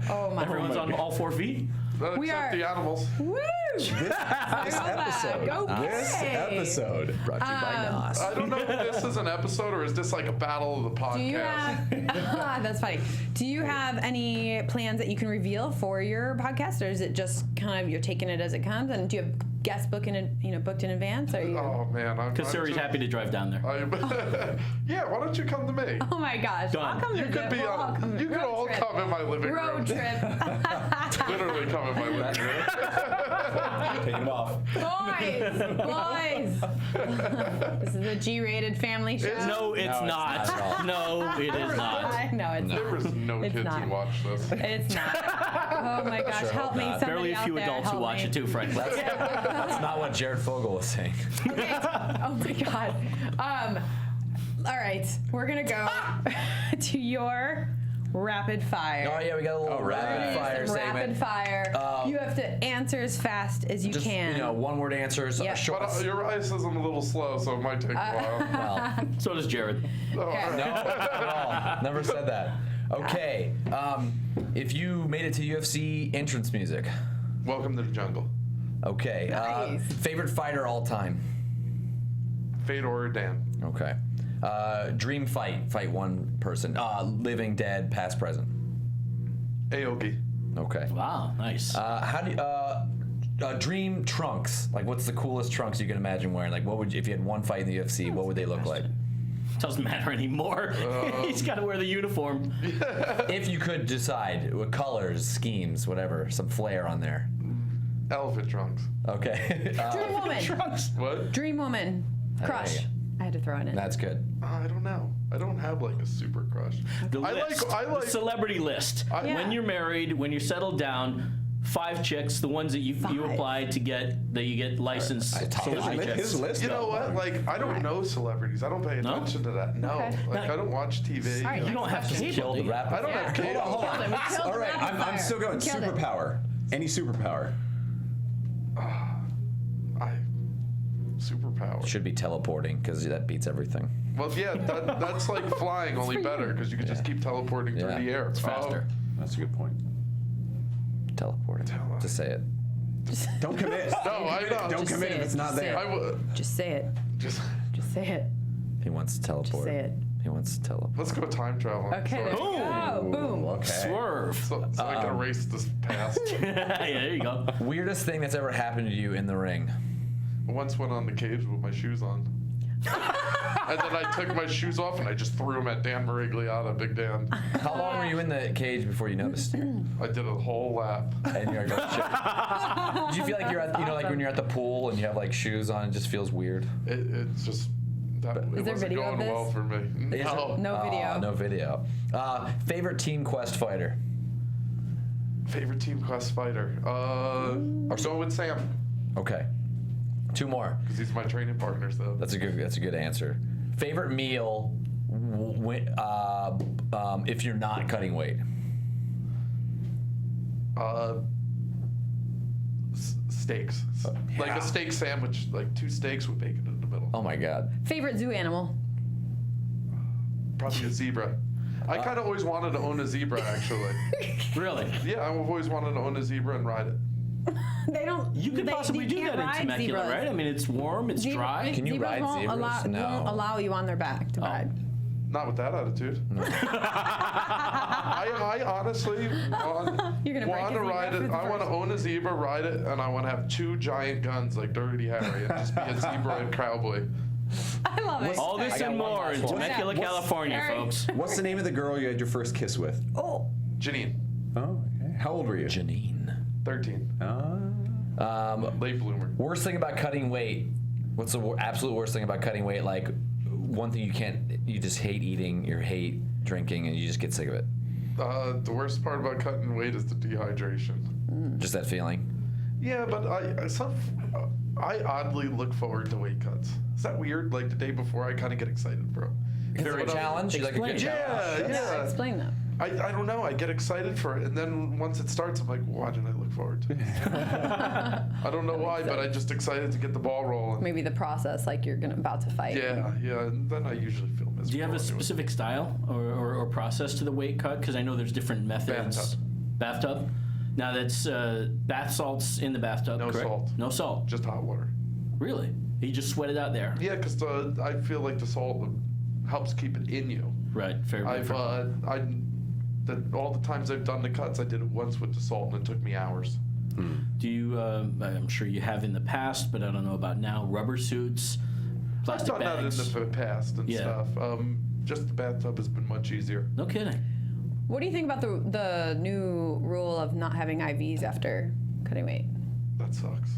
Oh my Everyone's on all 4 feet? We Except are- the animals. Woo! This episode. Go This Gay. episode. Brought to you by Nos. I don't know if this is an episode or is this like a battle of the podcast. Do you have? That's funny. Do you have any plans that you can reveal for your podcast, or is it just kind of you're taking it as it comes? And do you have guests booked in advance? Or you? Oh man, Because Suri's happy to drive down there. Yeah, why don't you come to me? Oh my gosh! Done. I'll come You visit. could be We'll all on. come. You could Road all trip. come in my living Road room. trip. Literally come in my living room. Take him off. Boys. This is a G-rated family show. No, it's No, it's not. not at all. No, it is not. No, it's There was no It's kids not. who watched this. It's not. Oh my gosh! Sure Help hope me, not. somebody Barely a out few there, adults who help watch me. it too, frankly. That's not what Jared Fogle was saying. Okay. Oh my god. All right, we're gonna go to your rapid fire. Oh yeah, we got a little rapid fire Some segment. rapid fire. You have to answer as fast as you Just can. one-word answers. Yeah. Short. But Urias is a little slow, so it might take a while. Well, So does Jared. Oh, Okay. all right. no, not at all. Never said that. Okay. If you made it to UFC entrance music. Welcome to the jungle. Okay. Nice. Favorite fighter all time. Fedor or Dan. Okay. Dream fight. Fight one person. Living, dead, past, present. Aoki. Okay. Wow, nice. How do you, dream trunks? Like, what's the coolest trunks you can imagine wearing? Like, what would you, if you had one fight in the UFC, what would they look like? Doesn't matter anymore. He's got to wear the uniform. If you could decide, what colors, schemes, whatever, some flair on there. Elephant trunks. Okay. Dream Woman. Trunks. What? Dream Woman. Crush. you I had to throw it in. That's good. I don't know. I don't have like a super crush. The I list. like The celebrity list. Yeah. When you're married, when you're settled down, 5 chicks, the ones that you applied to get, that you get licensed. celebrity chicks. His list. You know what? Like, I don't know celebrities. I don't pay No? attention to that. No. Okay. Like, I don't watch TV. All right, You don't have to Next kill Kill the rapid I don't have cable. Hold on. We killed All the right, rapid I'm fire. still going. We killed it. Superpower. Any superpower. Superpower. Should be teleporting because that beats everything. Well, yeah, that's like flying, only better, because you can just keep teleporting through Yeah. the air. It's faster. That's a good point. Teleporting. Just say it. Don't commit. No, I know. Don't Just commit say if it. it's not Just say there. I would Just say it. just. Just say it. He wants to teleport. say it. He wants to teleport. Let's go time travel. Okay, there we go. Boom. Okay. Swerve. So I can erase this past. Yeah, there you go. Weirdest thing that's ever happened to you in the ring? I once went on the cage with my shoes on. And then I took my shoes off and I just threw them at Dan Marigliata, Big Dan. How long were you in the cage before you noticed? I did a whole lap. And you're like, oh, shit. Did you feel like you're at, you know, like when you're at the pool and you have like shoes on, it just feels weird? It's just, that, it Is there wasn't video of going well this? for me. Is No. it? No video. No video. Favorite Team Quest fighter? Favorite Team Quest fighter? I'm going with Sam, Okay. 2 more. because he's my training partner, so. That's a good answer. Favorite meal if you're not cutting weight? Steaks. Like a steak sandwich, like 2 steaks with bacon in the middle. Oh my God. Favorite zoo animal? Probably a zebra. I kind of always wanted to own a zebra, actually. Really? Yeah, I've always wanted to own a zebra and ride it. They don't. You could possibly do can't that in ride Temecula, zebras. right? I mean, it's warm, it's dry. Can you ride won't zebras? No. Won't allow you on their back to ride. Not with that attitude. I honestly You're gonna break want a to zebra ride for it. the I want to first- own a zebra, ride it, and I want to have 2 giant guns like Dirty Harry and just be a zebra and cowboy. I love it. All this I got and one more last in one. Temecula, What's- California, Harry. folks. What's the name of the girl you had your first kiss with? Oh, Janine, Oh, okay. How old were you? Janine. 13, late bloomer. Worst thing about cutting weight? What's the absolute worst thing about cutting weight? Like one thing you just hate eating, you hate drinking, and you just get sick of it. The worst part about cutting weight is the dehydration. Just that feeling. Yeah, but I oddly look forward to weight cuts. Is that weird? Like the day before, I kind of get excited, bro. Very challenge. You like a good Explain. challenge. Yeah. explain that. I don't know. I get excited for it, and then once it starts, I'm like, why didn't I look forward to it? I don't know why, but I'm just excited to get the ball rolling. Maybe the process, like you're about to fight. Yeah, and then I usually feel miserable. Do you have a anyway. specific style or process to the weight cut? Because I know there's different methods. Bathtub. Now that's bath salts in the bathtub. No correct? salt. No salt. Just hot water. Really? You just sweat it out there. Yeah, because I feel like the salt helps keep it in you. Right. Fair. All the times I've done the cuts, I did it once with the salt, and it took me hours. Do you? I'm sure you have in the past, but I don't know about now. Rubber suits, I've plastic done that in bags. the past and Yeah. stuff. Just the bathtub has been much easier. No kidding. What do you think about the new rule of not having IVs after cutting weight? That sucks.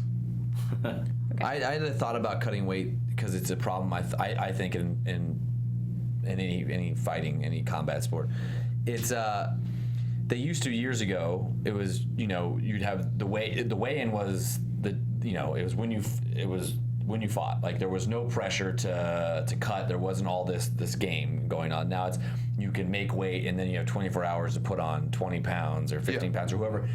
I had a thought about cutting weight because it's a problem. I think in any fighting, any combat sport, it's they used to years ago. It was you'd have the weigh-in was it was when you fought. Like there was no pressure to cut. There wasn't all this game going on. Now it's you can make weight and then you have 24 hours to put on 20 pounds or 15 pounds or whoever.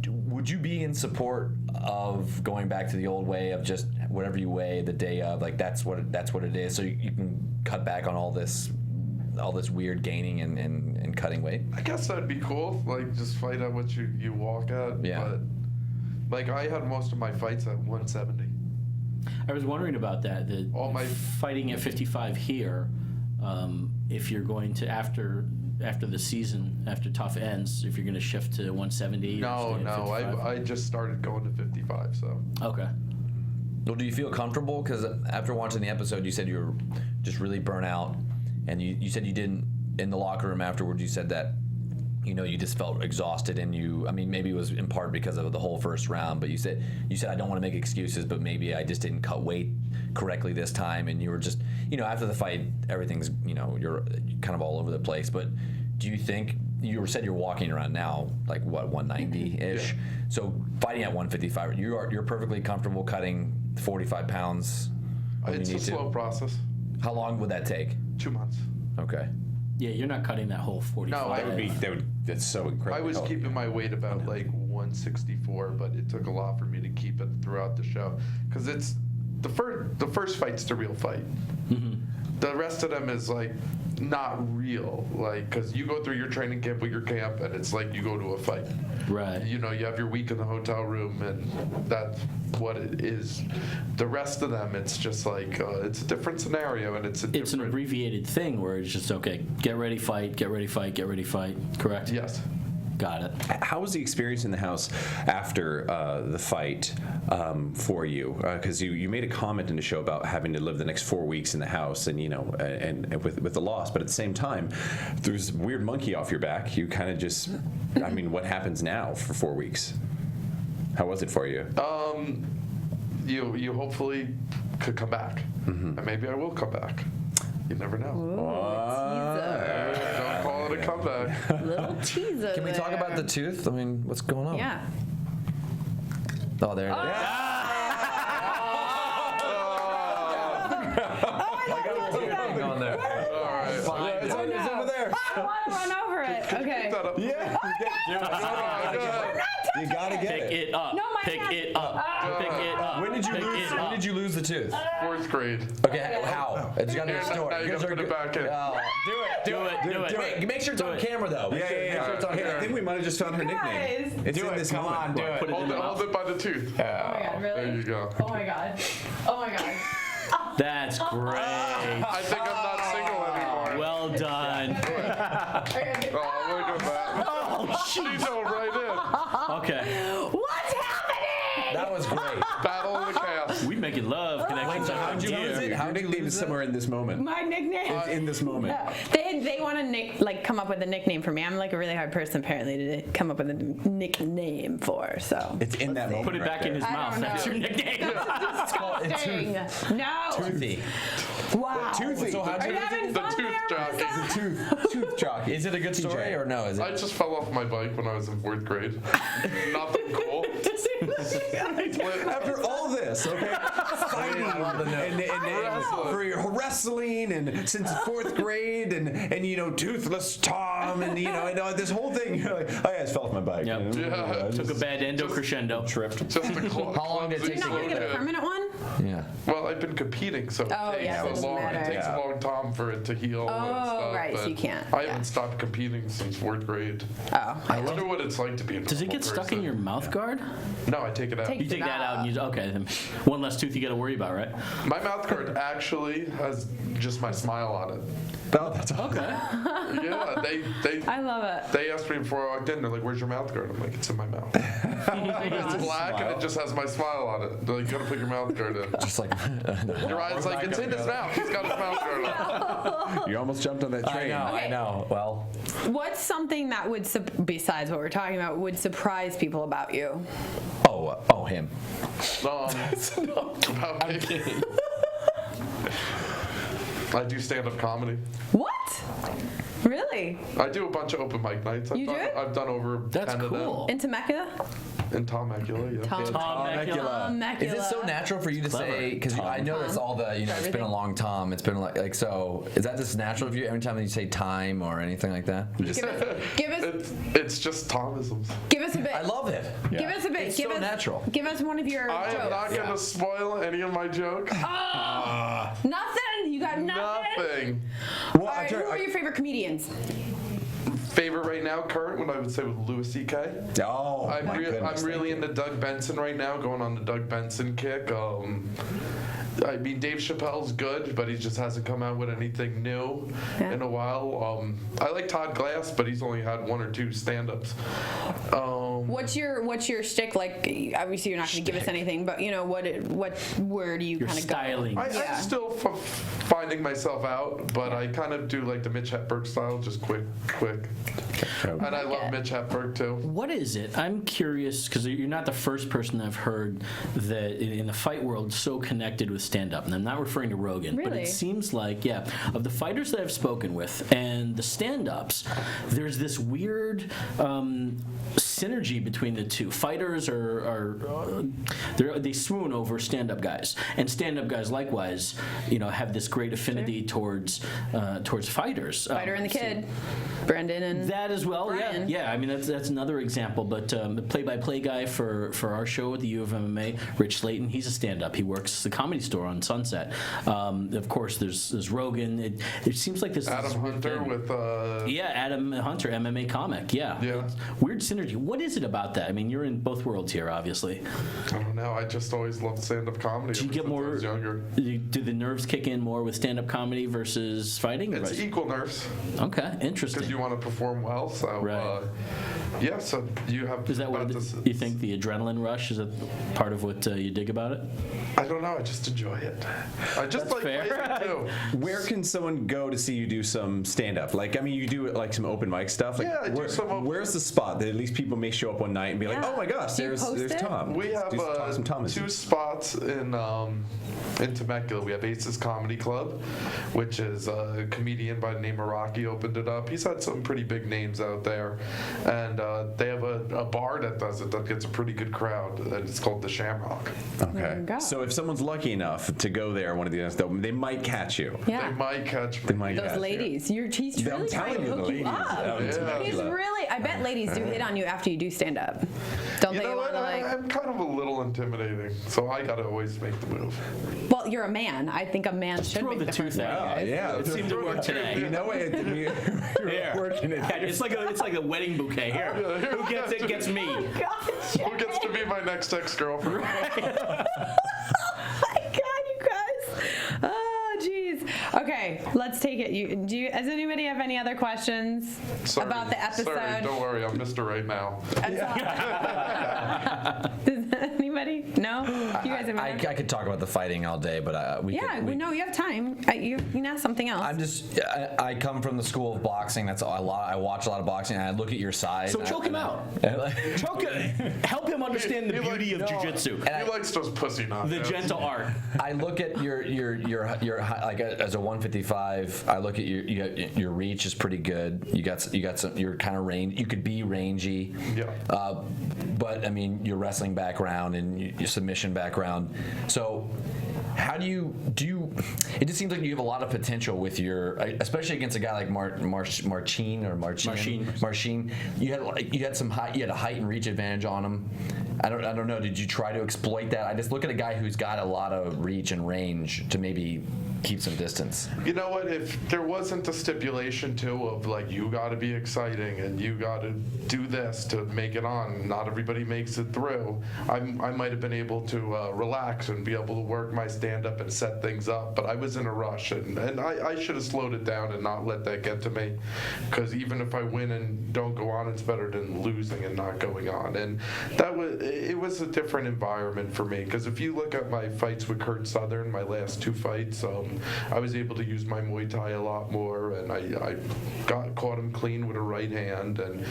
Would you be in support of going back to the old way of just whatever you weigh the day of, like that's what it is, so you can cut back on all this weird gaining and cutting weight? I guess that'd be cool. Like just fight at what you walk at. Yeah. But like I had most of my fights at 170. I was wondering about that. All my fighting at 55 here. If you're going to after after the season, after Tough ends, if you're going to shift to 170? No, or stay at 55? I just started going to 55. So. Okay. Well, do you feel comfortable? Because after watching the episode, you said you were just really burnt out, and you said you didn't, in the locker room afterwards, you said that, you know, you just felt exhausted, and I mean, maybe it was in part because of the whole first round, but you said I don't want to make excuses, but maybe I just didn't cut weight correctly this time, and you were just, you know, after the fight, everything's, you know, you're kind of all over the place, but do you think, you said you're walking around now, like what, 190-ish? Yeah. So fighting at 155, you're perfectly comfortable cutting 45 pounds when It's you a need slow to? process. How long would that take? 2 months. Okay. Yeah, you're not cutting that whole 45. No, That's so incredible. I was keeping my weight about like 164, but it took a lot for me to keep it throughout the show because it's the first fight's the real fight. Mm-hmm. The rest of them is like not real, like because you go through your training camp with your camp, and it's like you go to a fight. Right. You know, you have your week in the hotel room, and that's what it is. The rest of them, it's just like it's a different scenario, and it's an abbreviated thing where it's just, okay, get ready, fight, get ready, fight, get ready, fight. Correct? Yes. Got it. How was the experience in the house after the fight for you? Because you made a comment in the show about having to live the next 4 weeks in the house, and you know, and with the loss. But at the same time, there's a weird monkey off your back. You kind of just, I mean, what happens now for 4 weeks? How was it for you? You hopefully could come back, and maybe I will come back. You never know. Don't call it a comeback. Little teaser. Can we talk about the tooth? I mean, what's going on? Yeah. Oh, there it is. Oh my God, don't do that. Going there. All right. It's over there. I don't want to run over it. Okay. Yeah. You gotta get Pick it up. No, my Pick hand. it up. Pick it up. When did you Pick lose? it When up. did you lose the tooth? 4th grade. Okay, how? It's got to be a Now story. you gotta put it back in. Do it. Wait, make sure it's on camera though. Make sure it's on Hey, I camera. think we might have just found her Guys. nickname. It's in this moment. Put it in the mouth. Hold it by the tooth. Oh my God, really? There you go. Oh my God. Oh my God. That's great. I think I'm not single anymore. Well done. Oh, look at that. Oh, She dove right Okay. What's happening? That was great. in. Battle of the cast. We making love connections how'd you lose it? Her nickname is somewhere in this moment. My nickname. It's in this moment. They want to come up with a nickname for me. I'm like a really hard person apparently to come up with a nickname for. So It's in that moment. Put it right back in there. his I mouth. don't That's know. your nickname. disgusting. No. Toothy. Wow. Toothy. So how'd Are you you lose having it? The fun tooth there, jockey. Meza? Tooth jockey. Is it a good story or no? Is I it? just fell off my bike when I was in 4th grade. Nothing cool. After all this, okay, fighting and for your wrestling and since 4th grade and you know Toothless Tom and you know this whole thing, you're like, oh yeah, I just fell off my bike. Yep. You know, Yeah. I Took a just bad endo crescendo. tripped. Just a How long did it take You're not going to get a permanent one? Yeah. Well, I've been competing, so Oh, it yeah, it takes doesn't matter. It takes Yeah. a long time for it to heal and Oh, stuff. right, so but you can't, I yeah. haven't stopped competing since 4th grade. Oh. I wonder what it's like to be a Does it normal get stuck in person. your mouth guard? No, I take it out. Take- You take that out and you okay. Then one less tooth you got to worry about, right? My mouth guard actually has just my smile on it. Oh, that's all. Okay. Yeah, I love it. they asked me before I walked in. They're like, "Where's your mouth guard?" I'm like, "It's in my mouth." It's black and it just has my smile on it. They're like, "You gotta put your mouth guard in." Just like. Your eyes like it's in his mouth. He's got his mouth guard on. You almost jumped on that I train. know. Okay. I know. Well. What's something that would, besides what we're talking about, would surprise people about you? Oh, him. About me. I do stand-up comedy. What? Really? I do a bunch of open mic nights. You do? I've done over That's 10 cool. of them. In Temecula? In Temecula, yeah. Tom Temecula. Is it so natural for you to say? Because I notice all the, it's been Everything. a long time. It's been like so. Is that just natural for you every time you say time or anything like that? Give us It's just Thomisms. give us a bit. I love it. Give us a bit. It's give so us, natural. Give us one of your I am not jokes. going to spoil any of my jokes. Nothing? You got nothing? Nothing. All right, who are your favorite comedians? favorite right now, current one I would say with Louis C.K. Oh, I'm my goodness, I'm really into Doug Benson right now, going on the Doug Benson kick. I mean, Dave Chappelle's good, but he just hasn't come out with anything new in a while. I like Todd Glass, but he's only had 1 or 2 stand-ups. What's your shtick? Like, obviously you're not going to give us anything, but you know where do you kind of go? Styling. I'm still finding myself out, but I kind of do like the Mitch Hedberg style, just quick. And I love Mitch Hedberg too. What is it? I'm curious because you're not the first person I've heard that in the fight world so connected with stand-up, and I'm not referring to Rogan, but Really? it seems like, of the fighters that I've spoken with and the stand-ups, there's this weird synergy between the two. Fighters they swoon over stand-up guys, and stand-up guys likewise, have this great affinity towards fighters. Fighter and the Kid, Brendan and that as well. Brian. Yeah. I mean that's another example. But the play-by-play guy for our show at the U of MMA, Rich Slayton, he's a stand-up. He works the Comedy Store on Sunset. Of course, there's Rogan. It seems like this Adam Hunter with Adam Hunter, MMA comic. Yeah. Yeah. Weird synergy. What is it about that? I mean, you're in both worlds here, obviously. I don't know. I just always loved stand-up comedy. Do you get ever since I more? was younger. Do the nerves kick in more with stand-up comedy versus fighting? It's equal nerves Okay, interesting. because you want to perform well. So Right. so you have. Is that what you think? The adrenaline rush, is that part of what you dig about it? I don't know. I just enjoy it. I just That's like fair. fighting too. Where can someone go to see you do some stand-up? Like, I mean, you do like some open mic stuff. Like, Yeah, I do some open- where's the spot that at least people may show up one night and be like, Yeah. oh my gosh, Do you there's post it? Tom. We have Do some Thomas. 2 spots in Temecula. We have Ace's Comedy Club, which is a comedian by the name of Rocky opened it up. He's had some pretty big names out there, and they have a bar that does it that gets a pretty good crowd, and it's called the Shamrock. Okay. you go. So if someone's lucky enough to go there one of these nights, they might catch you. Yeah. They might catch me. They might Those catch you. ladies, he's I'm really trying telling to you, the hook ladies you up. out in Yeah. Temecula. He's really. I bet ladies do hit on you after you do stand up. Don't You they know want what? to like? I'm kind of a little intimidating, so I gotta always make the move. Well, you're a man. I think a man should Throw make the the tooth first out. move. Yeah, It seemed to work today. You know it. You're working it. Yeah, it's like a wedding bouquet. Here, who gets it gets me. Who gets to be my next ex-girlfriend? My God, you guys. Oh, jeez. Okay, let's take it. Does anybody have any other questions about the episode? Sorry, don't worry, I'm Mr. Right Now. Does anybody? No? You guys have I could talk about the fighting all day, but we no, you have time. You can ask something else. I come from the school of boxing. That's a lot. I watch a lot of boxing, and I look at your size. So choke him out. Choke him. Help him understand the He beauty of like- jiu-jitsu. He likes those pussy knockouts. The gentle art. I look at your like as a 155. I look at your reach is pretty good. You got some. You're kind of range. You could be rangy. Yeah. But I mean, your wrestling background and your submission background. So, how do you? It just seems like you have a lot of potential with your, especially against a guy like Marcin. You had a height and reach advantage on him. I don't know. Did you try to exploit that? I just look at a guy who's got a lot of reach and range to maybe keep some distance. You know what? If there wasn't a stipulation too of like you got to be exciting and you got to do this to make it on, not everybody makes it through. I might have been able to relax and be able to work my stand-up and set things up, but I was in a rush and I should have slowed it down and not let that get to me, because even if I win and don't go on, it's better than losing and not going on. And it was a different environment for me, because if you look at my fights with Kurt Southern, my last 2 fights, I was able to use my Muay Thai a lot more, and I caught him clean with a right hand, and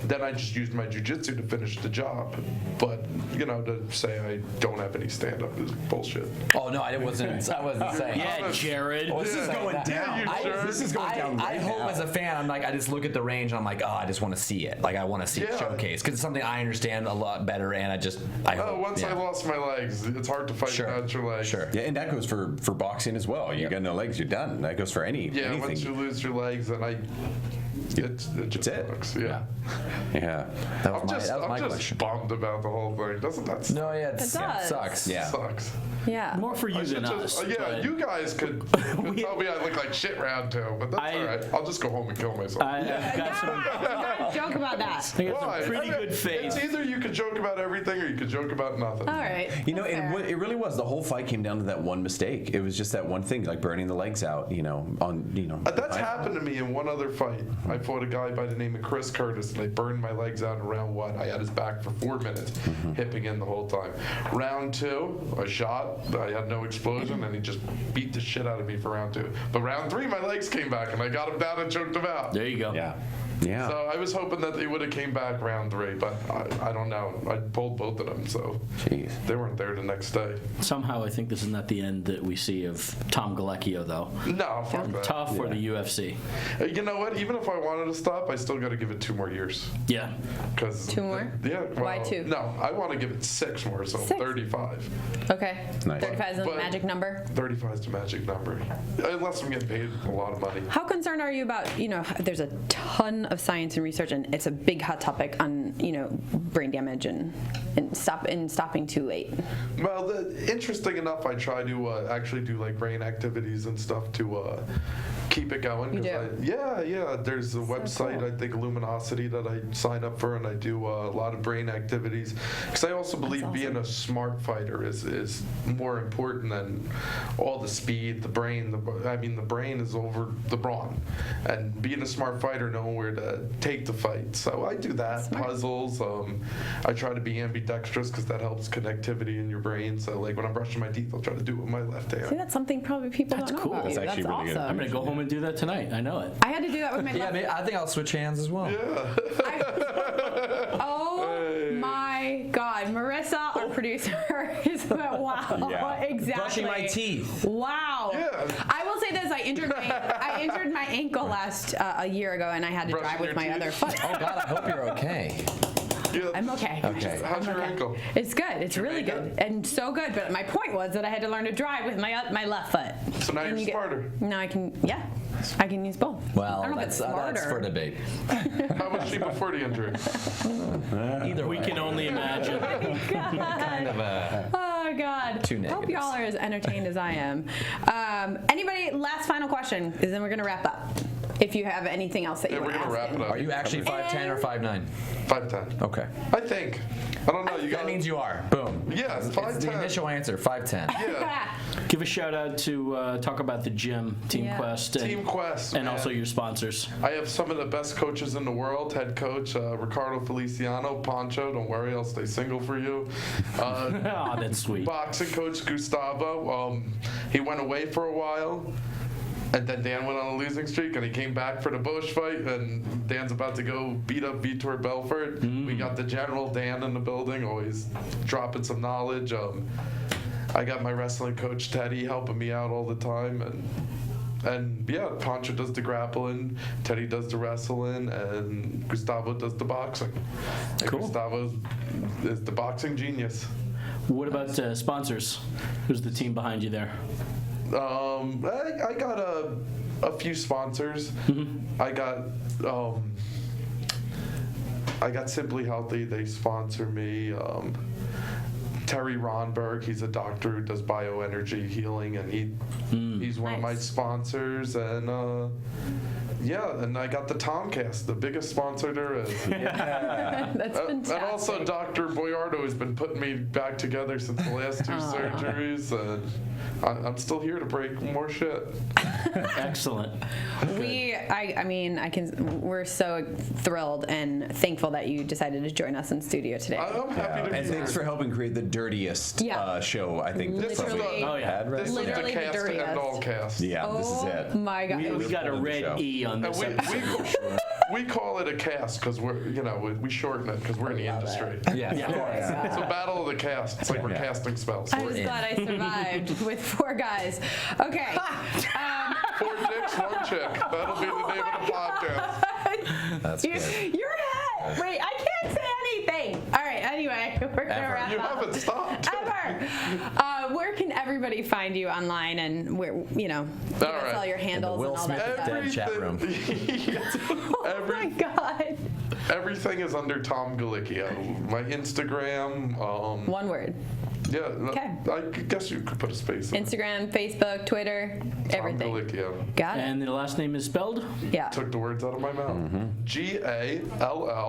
then I just used my jiu-jitsu to finish the job. But to say I don't have any stand-up is bullshit. Oh no, I wasn't saying. Yeah, Jared. This is going down. This is going down. I hope as a fan, I'm like, I just look at the range and I'm like, oh, I just want to see it. Like, I want to see it showcased, because it's something I understand a lot better, and I hope. Once I lost my legs, it's hard to fight without your legs. Sure. Yeah, and that goes for boxing as well. You got no legs, you're done. That goes for anything. Once you lose your legs, and it just sucks. Yeah. Yeah. That was I'm my just question. bummed about the whole thing. Doesn't that suck? No, yeah, It does. sucks. Yeah. Sucks. Yeah. More for you than us. Yeah, but you guys could tell me I look like shit round 2, but that's all right. I'll just go home and kill myself. I've got some. Don't joke about that. I got Why? some pretty good faith. It's either you could joke about everything or you could joke about nothing. All right. You know, That's fair. it really was. The whole fight came down to that one mistake. It was just that one thing, like burning the legs out. That's happened to me in one other fight. I fought a guy by the name of Chris Curtis, and they burned my legs out in round 1. I had his back for 4 minutes, hipping in the whole time. Round 2, I shot. I had no explosion, and he just beat the shit out of me for round 2. But round 3, my legs came back, and I got him down and choked him out. There you go. Yeah. So I was hoping that they would have came back round 3, but I don't know. I pulled both of them, so Jeez. they weren't there the next day. Somehow, I think this is not the end that we see of Tom Gallicchio, though. No, fuck that. Tough for the UFC. You know what? Even if I wanted to stop, I still got to give it 2 more years. Yeah. 'Cause 2 more? Yeah. Well, Why 2? No, I want to give it 6 more, so 6? 35. Okay. Nice. 35 is the But- magic number. 35 is the magic number. Unless I'm getting paid a lot of money. How concerned are you about, there's a ton of science and research, and it's a big hot topic on, brain damage and stopping too late. Well, interesting enough, I try to actually do like brain activities and stuff to keep it going. You 'Cause do? Yeah. There's a website, cool. I think Luminosity, that I sign up for, and I do a lot of brain activities. Because I also believe being a smart fighter is more important than all the speed, the brain. The brain is over the brawn. And being a smart fighter, knowing where to take the fight. So I do that, Smart. puzzles. I try to be ambidextrous because that helps connectivity in your brain. So like when I'm brushing my teeth, I'll try to do it with my left hand. See, that's something probably people That's don't know cool. about That's you. actually That's really good. awesome. I'm going to go home and do that tonight. I know it. I had to do that with my Yeah, left. I think I'll switch hands as well. Oh my God, Marissa, our producer, is wow, Yeah. exactly. Brushing my teeth. Wow. Yeah. I will say this: I injured my ankle last a year ago, and I had to Brushing drive with your my teeth? other foot. Oh God, I hope you're okay. Yeah. I'm okay. Okay. How's your Okay. ankle? It's good. It's really makeup? good, and so good. But my point was that I had to learn to drive with my left foot. So now And you're you get- smarter. Now I can. Yeah, I can use both. Well, I don't know if it's that's for smarter. debate. How was she before the injury? Either We way. can only imagine. kind of a. Oh God. Two Hope negatives. y'all are as entertained as I am. Anybody? Last final question, because then we're gonna wrap up. If you have anything else that you Yeah, want we're to gonna ask. wrap it up. Are you actually 5'10" or 5'9"? 5'10"? Okay. I think. I don't know. You got. That means you are. Boom. Yeah, It's the 5'10". initial answer. 5'10". Yeah. Give a shout out to talk about the gym, Team Yeah. Quest, and, Team Quest. and man. also your sponsors. I have some of the best coaches in the world. Head coach Ricardo Feliciano, Poncho. Don't worry, I'll stay single for you. Oh, that's sweet. Boxing coach Gustavo. He went away for a while. And then Dan went on a losing streak, and he came back for the Bosch fight, and Dan's about to go beat up Vitor Belfort. We got the General Dan in the building, always dropping some knowledge. I got my wrestling coach Teddy helping me out all the time, and yeah, Poncho does the grappling, Teddy does the wrestling, and Gustavo does the boxing. And Cool. Gustavo is the boxing genius. What about sponsors? Who's the team behind you there? I got a few sponsors. I got Simply Healthy. They sponsor me. Terry Ronberg, he's a doctor who does bioenergy healing, and he's one of my Nice. sponsors. And yeah, and I got the Tomcast, the biggest sponsor there is. That's fantastic. And also Dr. Boyardo has been putting me back together since the last 2 surgeries, and I'm still here to break more shit. Excellent. We're so thrilled and thankful that you decided to join us in studio today. I'm happy to be And here. thanks for helping create the dirtiest Yeah. show, I think. This is Literally. Oh, yeah. Had, right? This is the Literally the cast and dirtiest. all cast. Yeah, this is Oh it. my God. We got a Pulling the show. red E on And this we episode. call it a cast because we shorten it because we're in the industry. Yeah. Yeah. It's a battle of the cast. It's like we're casting spells. I'm just glad I survived with 4 guys. Okay. 4 dicks, 1 chick. That'll be the name of the podcast. That's Your good. head. Wait, I can't say anything. All right. Anyway, we're gonna Ever. wrap You up. haven't stopped. Ever. Where can everybody find you online, and where give us right. all your handles Will and all Smith that stuff? dead chat room. Oh my God. Everything is under Tom Gallicchio. My Instagram. One word. Yeah. Okay. I guess you could put a space in. Instagram, Facebook, Twitter, everything. Tom Gallicchio. Got it. And the last name is spelled? Yeah. Took the words out of my mouth. Gallicchio.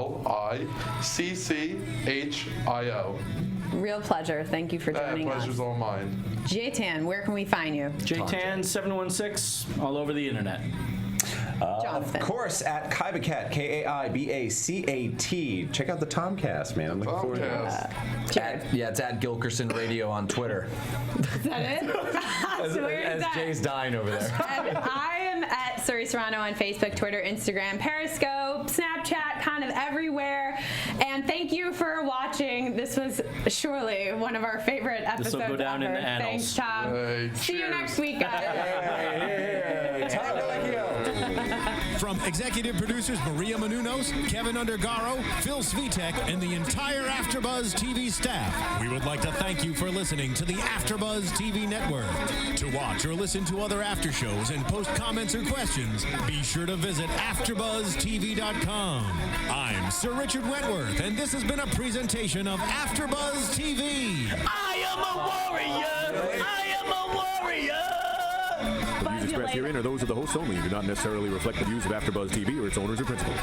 Real pleasure. Thank you for joining us. Pleasure's all mine. J-Tan, where can we find you? JTAN716 all over the internet. Jonathan. Of course, at Kaibacat, Kaibacat. Check out the Tomcast, man. I'm looking forward to that. Jared. It's at Gilkerson Radio on Twitter. Is that it? So where is As that? Jay's dying over there. And I am at Suri Serano on Facebook, Twitter, Instagram, Periscope, Snapchat, kind of everywhere. And thank you for watching. This was surely one of our favorite episodes This will go down in ever. the annals. Thanks, Tom. Hey, See you cheers. next week, guys. Tom Gallicchio. From executive producers Maria Menounos, Kevin Undergaro, Phil Svitek, and the entire AfterBuzz TV staff, we would like to thank you for listening to the AfterBuzz TV network. To watch or listen to other after shows and post comments or questions, be sure to visit AfterBuzzTV.com. I'm Sir Richard Wentworth, and this has been a presentation of AfterBuzz TV. I am a warrior! I am a warrior! The views expressed herein are those of the hosts only and do not necessarily reflect the views of AfterBuzz TV or its owners or principals.